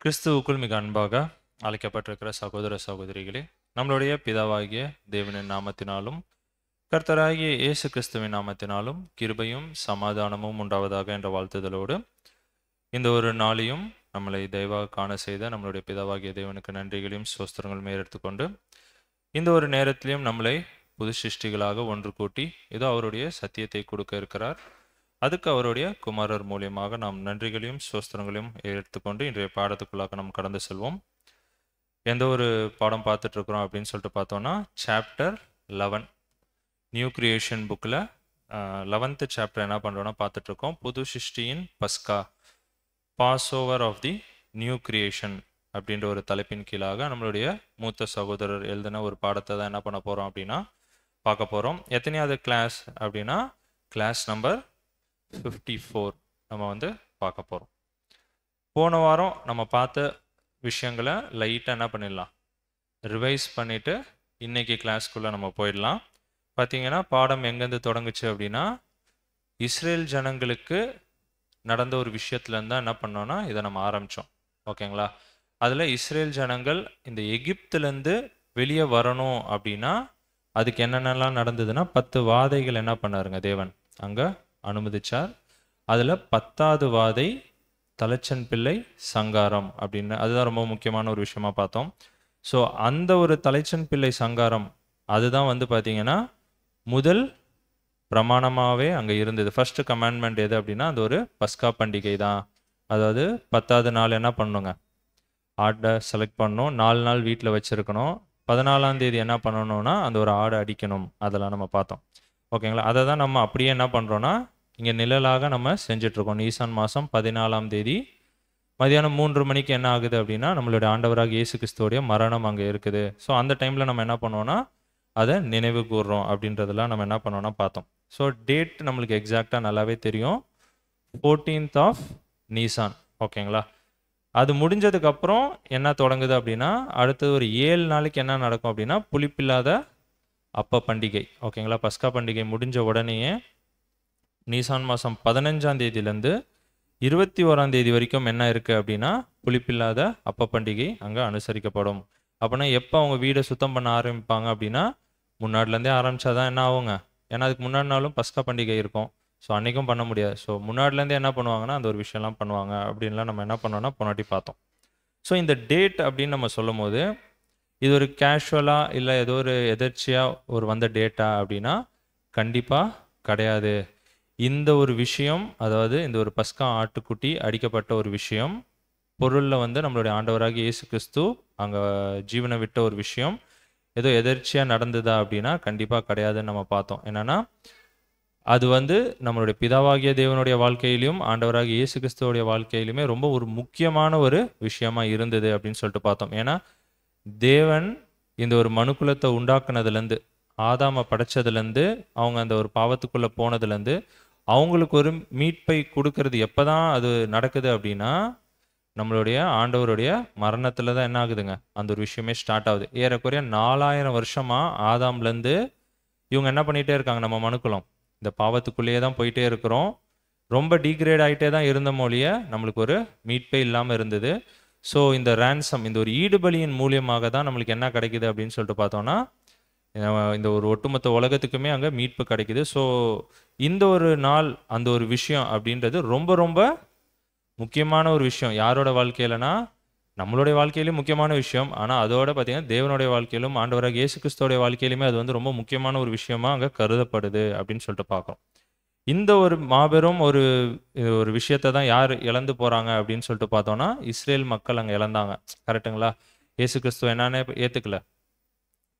கிறிஸ்துவுக்குள் மிக அன்பாக அழைக்கப்பட்டிருக்கிற சகோதர சகோதரிகளே, நம்மளுடைய பிதாவாகிய தேவனின் நாமத்தினாலும் கர்த்தராகிய இயேசு கிறிஸ்துவின் நாமத்தினாலும் கிருபையும் சமாதானமும் உண்டாவதாக என்ற வாழ்த்துதலோடு இந்த ஒரு நாளையும் நம்மளை தயவாக காண செய்த நம்மளுடைய பிதாவாகிய தேவனுக்கு நன்றிகளையும் ஸ்தோத்திரங்களும் எடுத்துக்கொண்டு இந்த ஒரு நேரத்திலையும் நம்மளை புது சிருஷ்டிகளாக ஒன்று கூட்டி ஏதோ அவருடைய சத்தியத்தை கொடுக்க இருக்கிறார். அதுக்கு அவருடைய குமாரர் மூலியமாக நாம் நன்றிகளையும் ஸ்தோத்திரங்களையும் எடுத்துக்கொண்டு இன்றைய பாடத்துக்குள்ளாக நாம் கடந்து செல்வோம். எந்த ஒரு பாடம் பார்த்துட்டு இருக்கிறோம் அப்படின்னு சொல்லிட்டு பார்த்தோம்னா சாப்டர் 11 நியூ கிரியேஷன் புக்கில் 11th சாப்டர் என்ன பண்ணுறோன்னா பார்த்துட்ருக்கோம். புது சிருஷ்டியின் பஸ்கா, Passover of the new creation அப்படின்ற ஒரு தலைப்பின் கீழாக நம்மளுடைய மூத்த சகோதரர் எழுதின ஒரு பாடத்தை தான் என்ன பண்ண போகிறோம் அப்படின்னா பார்க்க போகிறோம். எத்தனையாவது கிளாஸ் அப்படின்னா கிளாஸ் நம்பர் 54 நம்ம பார்க்க போகிறோம். போன வாரம் நம்ம பார்த்த விஷயங்களை லைட்டாக என்ன பண்ணிடலாம், ரிவைஸ் பண்ணிவிட்டு இன்றைக்கி கிளாஸ்க்குள்ளே நம்ம போயிடலாம். பார்த்தீங்கன்னா பாடம் எங்கேருந்து தொடங்குச்சு அப்படின்னா இஸ்ரேல் ஜனங்களுக்கு நடந்த ஒரு விஷயத்துலேருந்து தான் என்ன பண்ணோன்னா இதை நம்ம ஆரம்பித்தோம். ஓகேங்களா? அதில் இஸ்ரேல் ஜனங்கள் இந்த எகிப்துலேருந்து வெளியே வரணும் அப்படின்னா அதுக்கு என்னென்னலாம் நடந்ததுன்னா 10 வாதைகள் என்ன பண்ணாருங்க தேவன் அங்கே அனுமதிச்சார். அதில் 10வது வாதை தலைச்சன் பிள்ளை சங்காரம் அப்படின்னு, அதுதான் ரொம்ப முக்கியமான ஒரு விஷயமா பார்த்தோம். ஸோ அந்த ஒரு தலைச்சன் பிள்ளை சங்காரம் அதுதான் பார்த்தீங்கன்னா முதல் பிரமாணமாகவே அங்கே இருந்தது. ஃபர்ஸ்ட் கமாண்ட்மெண்ட் எது அப்படின்னா அது ஒரு பஸ்கா பண்டிகை தான். அதாவது 10வது நாள் என்ன பண்ணணுங்க, ஆட்டை செலக்ட் பண்ணணும், 4 நாள் வீட்டில் வச்சுருக்கணும், 14ஆம் தேதி என்ன பண்ணணும்னா அந்த ஒரு ஆடை அடிக்கணும். அதெல்லாம் நம்ம பார்த்தோம். ஓகேங்களா? அதை தான் நம்ம அப்படியே என்ன பண்ணுறோன்னா இங்கே நிழலாக நம்ம செஞ்சிட்ருக்கோம். நீசான் மாதம் 14ஆம் தேதி மதியானம் 3 மணிக்கு என்ன ஆகுது அப்படின்னா நம்மளுடைய ஆண்டவராக இயேசு கிறிஸ்துவோடைய மரணம் அங்கே இருக்குது. ஸோ அந்த டைமில் நம்ம என்ன பண்ணுவோன்னா அதை நினைவு கூறுறோம் அப்படின்றதெல்லாம் நம்ம என்ன பண்ணோன்னா பார்த்தோம். ஸோ டேட் நம்மளுக்கு எக்ஸாக்டாக நல்லாவே தெரியும், 14th ஆஃப் நீசான். ஓகேங்களா? அது முடிஞ்சதுக்கப்புறம் என்ன தொடங்குது அப்படின்னா அடுத்தது ஒரு 7 நாளைக்கு என்ன நடக்கும் அப்படின்னா புளிப்பில்லாத அப்ப பண்டிகை. ஓகேங்களா? பஸ்கா பண்டிகை முடிஞ்ச உடனேயே நீசான் மாதம் 15ஆம் தேதியிலேருந்து 21ஆம் தேதி வரைக்கும் என்ன இருக்குது அப்படின்னா புளிப்பில்லாத அப்ப பண்டிகை அங்கே அனுசரிக்கப்படும். அப்படின்னா எப்போ அவங்க வீடை சுத்தம் பண்ண ஆரம்பிப்பாங்க அப்படின்னா முன்னாடிலேருந்தே ஆரம்பித்தாதான் என்ன ஆகுங்க, ஏன்னா அதுக்கு முன்னாடி நாளும் பஸ்கா பண்டிகை இருக்கும். ஸோ அன்றைக்கும் பண்ண முடியாது. ஸோ முன்னாடிலேருந்தே என்ன பண்ணுவாங்கன்னா அந்த ஒரு விஷயம்லாம் பண்ணுவாங்க அப்படின்லாம் நம்ம என்ன பண்ணோன்னா போனாட்டி பார்த்தோம். ஸோ இந்த டேட் அப்படின்னு நம்ம சொல்லும் போது இது ஒரு கேஷுவலாக இல்லை ஏதோ ஒரு எதர்ச்சியாக ஒரு வந்த டேட்டா அப்படின்னா கண்டிப்பாக கிடையாது. இந்த ஒரு விஷயம், அதாவது இந்த ஒரு பஸ்கா ஆட்டுக்குட்டி அடிக்கப்பட்ட ஒரு விஷயம், பொருளில் நம்மளுடைய ஆண்டவராக இயேசு கிறிஸ்து அங்கே ஜீவனை விட்ட ஒரு விஷயம் ஏதோ எதர்ச்சியாக நடந்ததா அப்படின்னா கண்டிப்பாக கிடையாதுன்னு நம்ம பார்த்தோம். என்னென்னா அது நம்மளுடைய பிதாவாகிய தேவனுடைய வாழ்க்கையிலும் ஆண்டவராக இயேசு கிறிஸ்துவோடைய வாழ்க்கையிலுமே ரொம்ப ஒரு முக்கியமான ஒரு விஷயமா இருந்தது அப்படின்னு சொல்லிட்டு பார்த்தோம். ஏன்னா தேவன் இந்த ஒரு மனுக்குலத்தை உண்டாக்குனதுலேருந்து, ஆதாமை படைச்சதுலேருந்து, அவங்க அந்த ஒரு பாவத்துக்குள்ளே போனதுலேருந்து அவங்களுக்கு ஒரு மீட்பை கொடுக்கறது எப்போ தான் அது நடக்குது அப்படின்னா நம்மளுடைய ஆண்டவருடைய மரணத்தில் தான் என்ன ஆகுதுங்க அந்த ஒரு விஷயமே ஸ்டார்ட் ஆகுது. ஏறக்குறைய 4000 வருஷமாக ஆதாம்லேருந்து இவங்க என்ன பண்ணிகிட்டே இருக்காங்க, நம்ம மனுக்குலம் இந்த பாவத்துக்குள்ளேயே தான் போயிட்டே இருக்கிறோம். ரொம்ப டீக்ரேட் ஆகிட்டே தான் இருந்த மொழிய நம்மளுக்கு ஒரு மீட்பே இல்லாமல் இருந்தது. ஸோ இந்த ரேன்சம், இந்த ஒரு ஈடுபலியின் மூலியமாக தான் நம்மளுக்கு என்ன கிடைக்குது அப்படின்னு சொல்லிட்டு பார்த்தோன்னா இந்த ஒரு ஒட்டுமொத்த உலகத்துக்குமே அங்கே மீட்பு கிடைக்குது. ஸோ இந்த ஒரு நாள் அந்த ஒரு விஷயம் அப்படின்றது ரொம்ப ரொம்ப முக்கியமான ஒரு விஷயம். யாரோட வாழ்க்கையிலனா நம்மளுடைய வாழ்க்கையிலும் முக்கியமான விஷயம். ஆனால் அதோட பார்த்தீங்கன்னா தேவனுடைய வாழ்க்கையிலும் ஆண்டவராக இயேசு கிறிஸ்துவோடைய வாழ்க்கையிலுமே அது ரொம்ப முக்கியமான ஒரு விஷயமா அங்கே கருதப்படுது அப்படின்னு சொல்லிட்டு பார்க்குறோம். இந்த ஒரு மாபெரும் ஒரு விஷயத்தை தான் யார் இழந்து போகிறாங்க அப்படின்னு சொல்லிட்டு பார்த்தோன்னா இஸ்ரேல் மக்கள் அங்கே இழந்தாங்க. கரெக்டுங்களா? இயேசு கிறிஸ்துவ என்னன்னே ஏற்றுக்கல,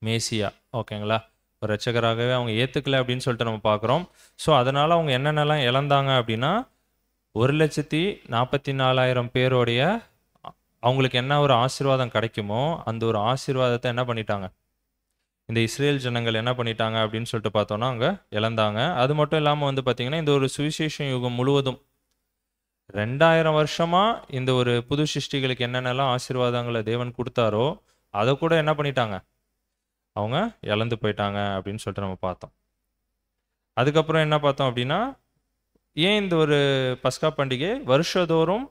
மேசியா. ஓகேங்களா? ஒரு ரட்சகராகவே அவங்க ஏற்றுக்கல அப்படின்னு சொல்லிட்டு நம்ம பார்க்குறோம். ஸோ அதனால் அவங்க என்னென்னலாம் இழந்தாங்க அப்படின்னா 1,44,000 பேருடைய அவங்களுக்கு என்ன ஒரு ஆசீர்வாதம் கிடைக்குமோ அந்த ஒரு ஆசீர்வாதத்தை என்ன பண்ணிட்டாங்க இந்த இஸ்ரேல் ஜனங்கள் என்ன பண்ணிட்டாங்க அப்படின்னு சொல்லிட்டு பார்த்தோன்னா அங்கே இழந்தாங்க. அது மட்டும் இல்லாமல் பார்த்தீங்கன்னா இந்த ஒரு சுவிசேஷ யுகம் முழுவதும் 2000 வருஷமாக இந்த ஒரு புது சிருஷ்டிகளுக்கு என்னென்னலாம் ஆசீர்வாதங்களை தேவன் கொடுத்தாரோ அதை கூட என்ன பண்ணிட்டாங்க, அவங்க இழந்து போயிட்டாங்க அப்படின்னு சொல்லிட்டு நம்ம பார்த்தோம். அதுக்கப்புறம் என்ன பார்த்தோம் அப்படின்னா ஏன் இந்த ஒரு பஸ்கா பண்டிகை வருஷதோறும்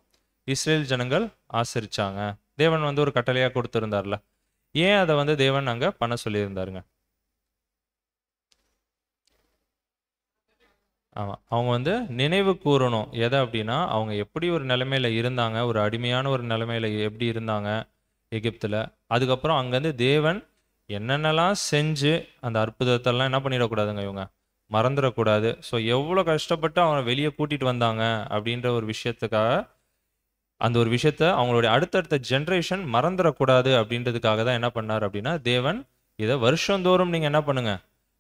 இஸ்ரேல் ஜனங்கள் ஆசரிச்சாங்க. தேவன் வந்து ஒரு கட்டளையா கொடுத்திருந்தார்ல. ஏன் அதை வந்து தேவன் அங்க பண்ண சொல்லியிருந்தாருங்க? ஆமா. அவங்க வந்து நினைவு கூறணும். எதை அப்படின்னா, அவங்க எப்படி ஒரு நிலைமையில இருந்தாங்க, ஒரு அடிமையான ஒரு நிலைமையில எப்படி இருந்தாங்க எகிப்துல. அதுக்கப்புறம் அங்கேருந்து தேவன் என்னென்னலாம் செஞ்சு அந்த அற்புதத்தெல்லாம் என்ன பண்ணிடக்கூடாதுங்க இவங்க மறந்துடக்கூடாது. ஸோ எவ்வளோ கஷ்டப்பட்டு அவங்க வெளியே கூட்டிட்டு வந்தாங்க அப்படின்ற ஒரு விஷயத்துக்காக, அந்த ஒரு விஷயத்த அவங்களுடைய அடுத்தடுத்த ஜென்ரேஷன் மறந்துடக்கூடாது அப்படின்றதுக்காக தான் என்ன பண்ணார் அப்படின்னா, தேவன் இதை வருஷந்தோறும் நீங்கள் என்ன பண்ணுங்க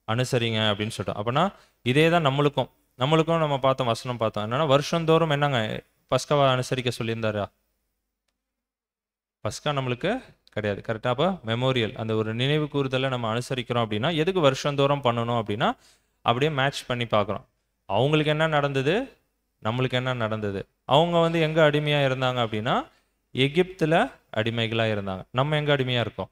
அனுசரிங்க அப்படின்னு சொல்லிட்டோம். அப்படின்னா இதே தான் நம்மளுக்கும் நம்ம பார்த்தோம், வசனம் பார்த்தோம். என்னன்னா வருஷந்தோறும் என்னங்க பஸ்காவை அனுசரிக்க சொல்லியிருந்தாரா? பஸ்கா நம்மளுக்கு கிடையாது. கரெக்டாக? அப்போ மெமோரியல், அந்த ஒரு நினைவு கூறுதலை நம்ம அனுசரிக்கிறோம் அப்படின்னா எதுக்கு வருஷந்தோறும் பண்ணணும் அப்படின்னா, அப்படியே மேட்ச் பண்ணி பார்க்குறோம். அவங்களுக்கு என்ன நடந்தது, நம்மளுக்கு என்ன நடந்தது. அவங்க வந்து எங்கே அடிமையாக இருந்தாங்க அப்படின்னா, எகிப்தில் அடிமைகளாக இருந்தாங்க. நம்ம எங்கே அடிமையாக இருக்கோம்?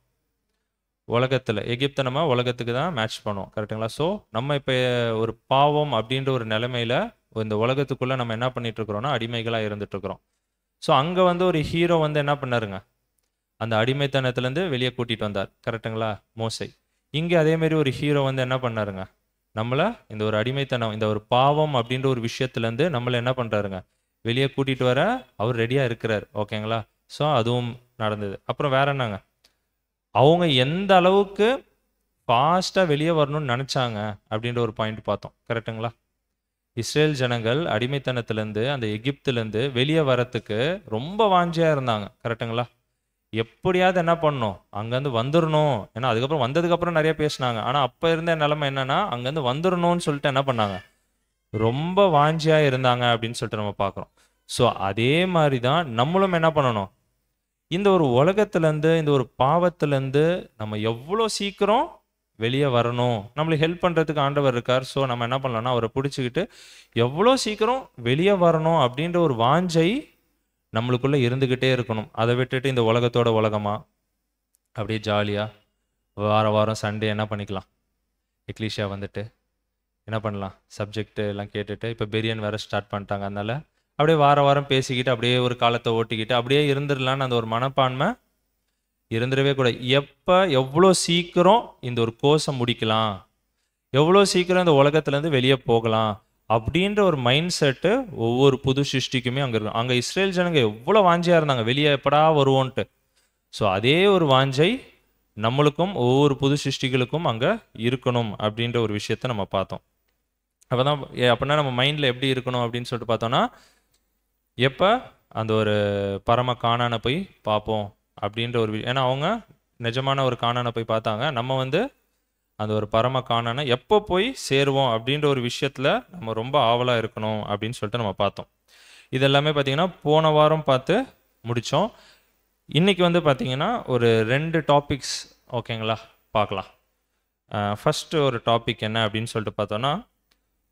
உலகத்தில். எகிப்தை நம்ம உலகத்துக்கு தான் மேட்ச் பண்ணுவோம். கரெக்டுங்களா? ஸோ நம்ம இப்போ ஒரு பாவம் அப்படின்ற ஒரு நிலைமையில இந்த உலகத்துக்குள்ளே நம்ம என்ன பண்ணிட்டு இருக்கிறோம்னா அடிமைகளாக இருந்துட்டு இருக்கிறோம். ஸோ அங்கே வந்து ஒரு ஹீரோ வந்து என்ன பண்ணாருங்க, அந்த அடிமைத்தனத்துலேருந்து வெளியே கூட்டிகிட்டு வந்தார். கரெக்டுங்களா? மோசை. இங்கே அதேமாரி ஒரு ஹீரோ வந்து என்ன பண்ணாருங்க, நம்மளை இந்த ஒரு அடிமைத்தனம், இந்த ஒரு பாவம் அப்படின்ற ஒரு விஷயத்துலேருந்து நம்மளை என்ன பண்ணுறாருங்க, வெளியே கூட்டிகிட்டு வர அவர் ரெடியாக இருக்கிறார். ஓகேங்களா? ஸோ அதுவும் நடந்தது. அப்புறம் வேற என்னங்க, அவங்க எந்த அளவுக்கு ஃபாஸ்ட்டாக வெளியே வரணும்னு நினச்சாங்க அப்படின்ற ஒரு பாயிண்ட் பார்த்தோம். கரெக்டுங்களா? இஸ்ரேல் ஜனங்கள் அடிமைத்தனத்துலேருந்து அந்த எகிப்துலேருந்து வெளியே வரத்துக்கு ரொம்ப வாஞ்சியாக இருந்தாங்க. கரெக்டுங்களா? எப்படியாவது என்ன பண்ணணும், அங்கேருந்து வந்துடணும். ஏன்னா அதுக்கப்புறம் வந்ததுக்கப்புறம் நிறைய பேசினாங்க. ஆனால் அப்போ இருந்த நிலைமை என்னன்னா, அங்கேருந்து வந்துடணும்னு சொல்லிட்டு என்ன பண்ணாங்க, ரொம்ப வாஞ்சியாக இருந்தாங்க அப்படின்னு சொல்லிட்டு நம்ம பார்க்குறோம். ஸோ அதே மாதிரி தான் நம்மளும் என்ன பண்ணணும், இந்த ஒரு உலகத்துலேருந்து, இந்த ஒரு பாவத்துலேருந்து நம்ம எவ்வளோ சீக்கிரம் வெளியே வரணும். நம்மளுக்கு ஹெல்ப் பண்ணுறதுக்கு ஆண்டவர் இருக்கார். ஸோ நம்ம என்ன பண்ணலாம்னா, அவரை பிடிச்சிக்கிட்டு எவ்வளோ சீக்கிரம் வெளியே வரணும் அப்படின்ற ஒரு வாஞ்சை நம்மளுக்குள்ளே இருந்துக்கிட்டே இருக்கணும். அதை விட்டுட்டு இந்த உலகத்தோட உலகமாக அப்படியே ஜாலியாக வாரம் சண்டே என்ன பண்ணிக்கலாம், எக்லீஷியா வந்துட்டு என்ன பண்ணலாம், சப்ஜெக்ட் எல்லாம் கேட்டுட்டு, இப்போ பெரியன் வேறு ஸ்டார்ட் பண்ணிட்டாங்க. அதனால அப்படியே வாரம் பேசிக்கிட்டு அப்படியே ஒரு காலத்தை ஓட்டிக்கிட்டு அப்படியே இருந்துடலான்னு அந்த ஒரு மனப்பான்மை இருந்துடவே கூட. எப்போ எவ்வளோ சீக்கிரம் இந்த ஒரு கோர்ஸை முடிக்கலாம், எவ்வளோ சீக்கிரம் இந்த உலகத்துலேருந்து வெளியே போகலாம் அப்படின்ற ஒரு மைண்ட் செட்டு ஒவ்வொரு புது சிருஷ்டிக்குமே அங்கே இருக்கும். அங்கே இஸ்ரேல் ஜனங்க எவ்வளோ வாஞ்சியாக இருந்தாங்க, வெளியே எப்படா வருவோன்ட்டு. ஸோ அதே ஒரு வாஞ்சை நம்மளுக்கும் ஒவ்வொரு புது சிருஷ்டிகளுக்கும் அங்கே இருக்கணும் அப்படின்ற ஒரு விஷயத்த நம்ம பார்த்தோம். அப்போ தான் அப்படின்னா நம்ம மைண்டில் எப்படி இருக்கணும் அப்படின்னு சொல்லிட்டு பார்த்தோன்னா, எப்போ அந்த ஒரு பரம காணானை போய் பார்ப்போம் அப்படின்ற ஒரு ஏன்னா அவங்க நிஜமான ஒரு காணானை போய் பார்த்தாங்க. நம்ம வந்து அந்த ஒரு பரம காணானை எப்போ போய் சேருவோம் அப்படின்ற ஒரு விஷயத்தில் நம்ம ரொம்ப ஆவலாக இருக்கணும் அப்படின்னு சொல்லிட்டு நம்ம பார்த்தோம். இது எல்லாமே பார்த்திங்கன்னா போன வாரம் பார்த்து முடித்தோம். இன்றைக்கி வந்து பார்த்திங்கன்னா ஒரு 2 டாபிக்ஸ் ஓகேங்களா பார்க்கலாம். ஃபஸ்ட்டு ஒரு டாபிக் என்ன அப்படின்னு சொல்லிட்டு பார்த்தோன்னா,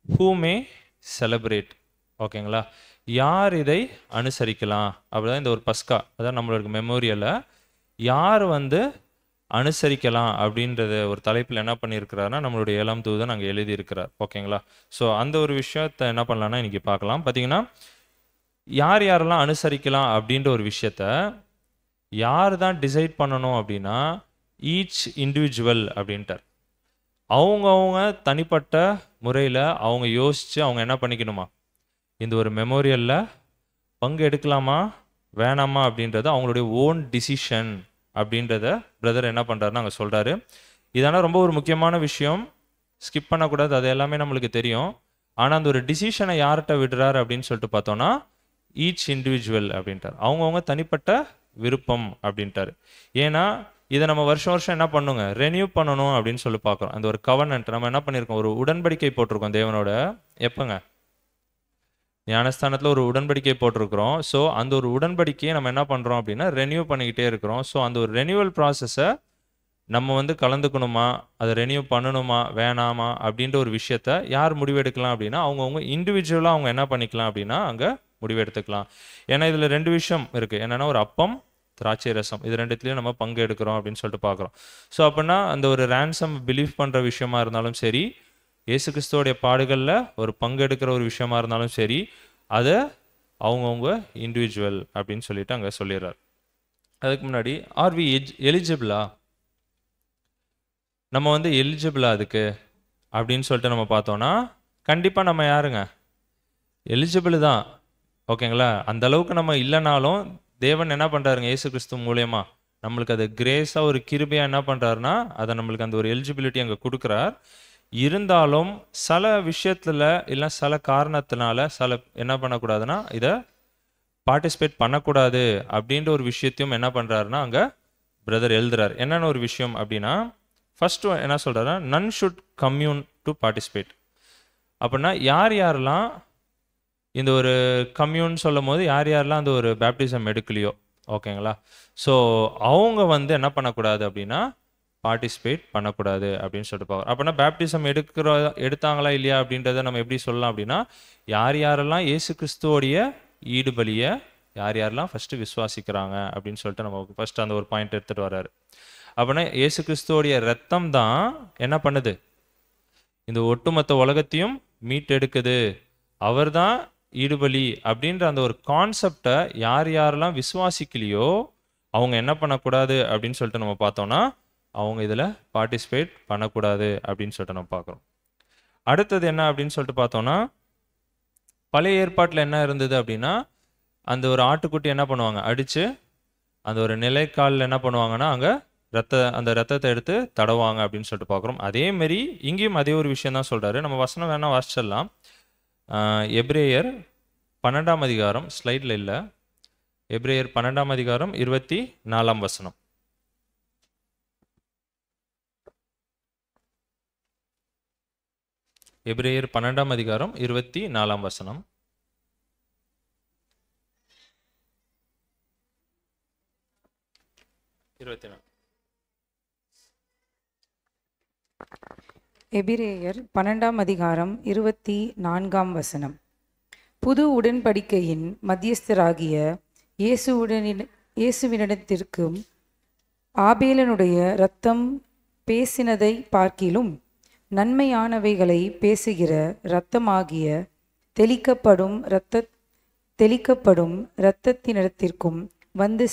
ஹூ மே செலிப்ரேட். ஓகேங்களா? யார் இதை அனுசரிக்கலாம் அப்படிதான் இந்த ஒரு பஸ்கா, அதான் நம்மளோட மெமோரியலை யார் வந்து அனுசரிக்கலாம் அப்படின்றத ஒரு தலைப்பில் என்ன பண்ணியிருக்கிறாருன்னா நம்மளுடைய 7ஆம் தூதன் அங்கே எழுதியிருக்கிறார். ஓகேங்களா? ஸோ அந்த ஒரு விஷயத்தை என்ன பண்ணலான்னா இன்றைக்கி பார்க்கலாம். பார்த்தீங்கன்னா யார் யாரெல்லாம் அனுசரிக்கலாம் அப்படின்ற ஒரு விஷயத்த யார் தான் டிசைட் பண்ணணும் அப்படின்னா, ஈச் இண்டிவிஜுவல் அப்படின்ட்டார். அவங்கவுங்க தனிப்பட்ட முறையில் அவங்க யோசித்து அவங்க என்ன பண்ணிக்கணுமா, இந்த ஒரு மெமோரியலில் பங்கு எடுக்கலாமா வேணாமா அப்படின்றது அவங்களுடைய ஓன் டிசிஷன் அப்படின்றத பிரதர் என்ன பண்ணுறாருன்னு அங்கே சொல்கிறாரு. இதனால் ரொம்ப ஒரு முக்கியமான விஷயம், ஸ்கிப் பண்ணக்கூடாது. அது எல்லாமே நம்மளுக்கு தெரியும். ஆனால் அந்த ஒரு டிசிஷனை யார்கிட்ட விடுறாரு அப்படின்னு சொல்லிட்டு பார்த்தோன்னா, ஈச் இண்டிவிஜுவல் அப்படின்ட்டார். அவங்கவுங்க தனிப்பட்ட விருப்பம் அப்படின்ட்டாரு. ஏன்னா இதை நம்ம வருஷம் என்ன பண்ணுங்க, ரெனியூ பண்ணணும் அப்படின்னு சொல்லி பார்க்குறோம். அந்த ஒரு கவர்னன்ட் நம்ம என்ன பண்ணியிருக்கோம், ஒரு உடன்படிக்கை போட்டிருக்கோம் தேவனோட. எப்போங்க? ஞானஸ்தானத்தில் ஒரு உடன்படிக்கை போட்டிருக்கிறோம். ஸோ அந்த ஒரு உடன்படிக்கையை நம்ம என்ன பண்ணுறோம் அப்படின்னா ரெனியூ பண்ணிக்கிட்டே இருக்கிறோம். ஸோ அந்த ஒரு ரெனியூவல் ப்ராசஸை நம்ம வந்து கலந்துக்கணுமா, அதை ரெனியூ பண்ணணுமா வேணாமா அப்படின்ற ஒரு விஷயத்த யார் முடிவெடுக்கலாம் அப்படின்னா, அவங்கவுங்க இண்டிவிஜுவலாக அவங்க என்ன பண்ணிக்கலாம் அப்படின்னா அங்கே முடிவெடுத்துக்கலாம். ஏன்னா இதில் 2 விஷயம் இருக்குது. என்னென்னா ஒரு அப்பம், திராட்சை ரசம், இது 2த்துலேயும் நம்ம பங்கு எடுக்கிறோம் அப்படின்னு சொல்லிட்டு பார்க்குறோம். ஸோ அப்படின்னா அந்த ஒரு ரேன்சம் பிலீவ் பண்ணுற விஷயமா இருந்தாலும் சரி, இயேசு கிறிஸ்துவோடைய பாடுகளில் ஒரு பங்கு எடுக்கிற ஒரு விஷயமா இருந்தாலும் சரி, அதை அவங்கவுங்க இண்டிவிஜுவல் அப்படின்னு சொல்லிட்டு அங்கே சொல்லிடுறார். அதுக்கு முன்னாடி ஆர் வி எலிஜிபிளா, நம்ம வந்து எலிஜிபிளா அதுக்கு அப்படின்னு சொல்லிட்டு நம்ம பார்த்தோன்னா கண்டிப்பாக நம்ம யாருங்க எலிஜிபிள் தான். ஓகேங்களா? அந்த அளவுக்கு நம்ம இல்லைனாலும் தேவன் என்ன பண்ணுறாருங்க, இயேசு கிறிஸ்து மூலயமா நம்மளுக்கு அது கிரேஸாக ஒரு கிருபையாக என்ன பண்ணுறாருன்னா அதை நம்மளுக்கு அந்த ஒரு எலிஜிபிலிட்டி அங்கே கொடுக்குறார். இருந்தாலும் சில விஷயத்தில் இல்லை சில காரணத்தினால சில என்ன பண்ணக்கூடாதுன்னா இதை பார்ட்டிசிபேட் பண்ணக்கூடாது அப்படின்ற ஒரு விஷயத்தையும் என்ன பண்ணுறாருன்னா அங்கே பிரதர் எழுதுறார். என்னென்ன ஒரு விஷயம் அப்படின்னா, ஃபர்ஸ்ட் என்ன சொல்கிறாருன்னா nun should commune to participate. அப்படின்னா யார் யாரெல்லாம் இந்த ஒரு கம்யூன் சொல்லும் போது யார் யாரெல்லாம் அந்த ஒரு பேப்டிசம் எடுக்கலையோ, ஓகேங்களா, ஸோ அவங்க வந்து என்ன பண்ணக்கூடாது அப்படின்னா பார்ட்டிசிபேட் பண்ணக்கூடாது அப்படின்னு சொல்லிட்டு பார்க்குறோம். அப்படின்னா பேப்டிசம் எடுத்தாங்களா இல்லையா அப்படின்றத நம்ம எப்படி சொல்லலாம் அப்படின்னா, யார் யாரெல்லாம் இயேசு கிறிஸ்துவோடைய ஈடுபலியை யார் யாரெல்லாம் ஃபஸ்ட்டு விசுவாசிக்கிறாங்க அப்படின்னு சொல்லிட்டு நம்ம ஃபஸ்ட்டு அந்த ஒரு பாயிண்ட் எடுத்துகிட்டு வர்றாரு. அப்படின்னா இயேசு கிறிஸ்துவோடைய ரத்தம் தான் என்ன பண்ணுது, இந்த ஒட்டுமொத்த உலகத்தையும் மீட்டெடுக்குது, அவர் தான் ஈடுபலி அப்படின்ற அந்த ஒரு கான்செப்டை யார் யாரெல்லாம் விசுவாசிக்கலையோ அவங்க என்ன பண்ணக்கூடாது அப்படின்னு சொல்லிட்டு நம்ம பார்த்தோம்னா அவங்க இதில் பார்ட்டிசிபேட் பண்ணக்கூடாது அப்படின்னு சொல்லிட்டு நம்ம பார்க்குறோம். அடுத்தது என்ன அப்படின்னு சொல்லிட்டு பார்த்தோம்னா, பழைய ஏற்பாட்டில் என்ன இருந்தது அப்படின்னா அந்த ஒரு ஆட்டுக்குட்டி என்ன பண்ணுவாங்க, அடித்து அந்த ஒரு நிலைக்காலில் என்ன பண்ணுவாங்கன்னா அங்கே அந்த ரத்தத்தை எடுத்து தடவாங்க அப்படின்னு சொல்லிட்டு பார்க்குறோம். அதேமாரி இங்கேயும் அதே ஒரு விஷயம் தான் சொல்கிறாரு. நம்ம வசனம் வேணால் வாசிச்சிடலாம். எபிரேயர் 12ஆம் அதிகாரம், ஸ்லைடில் இல்லை, எபிரேயர் 12ஆம் அதிகாரம் 24ஆம் வசனம். எபிரேயர் 12ஆம் அதிகாரம் 24ஆம் வசனம். எபிரேயர் 12ஆம் அதிகாரம் 24ஆம் வசனம். புது உடன்படிக்கையின் மத்தியஸ்தராகிய இயேசுவினிடத்திற்கும் ஆபேலனுடைய இரத்தம் பேசினதை பார்க்கிலும் நன்மையானவைகளை பேசுகிற இரத்தமாகிய தெளிக்கப்படும் இரத்தத்தினிடத்திற்கும் வந்து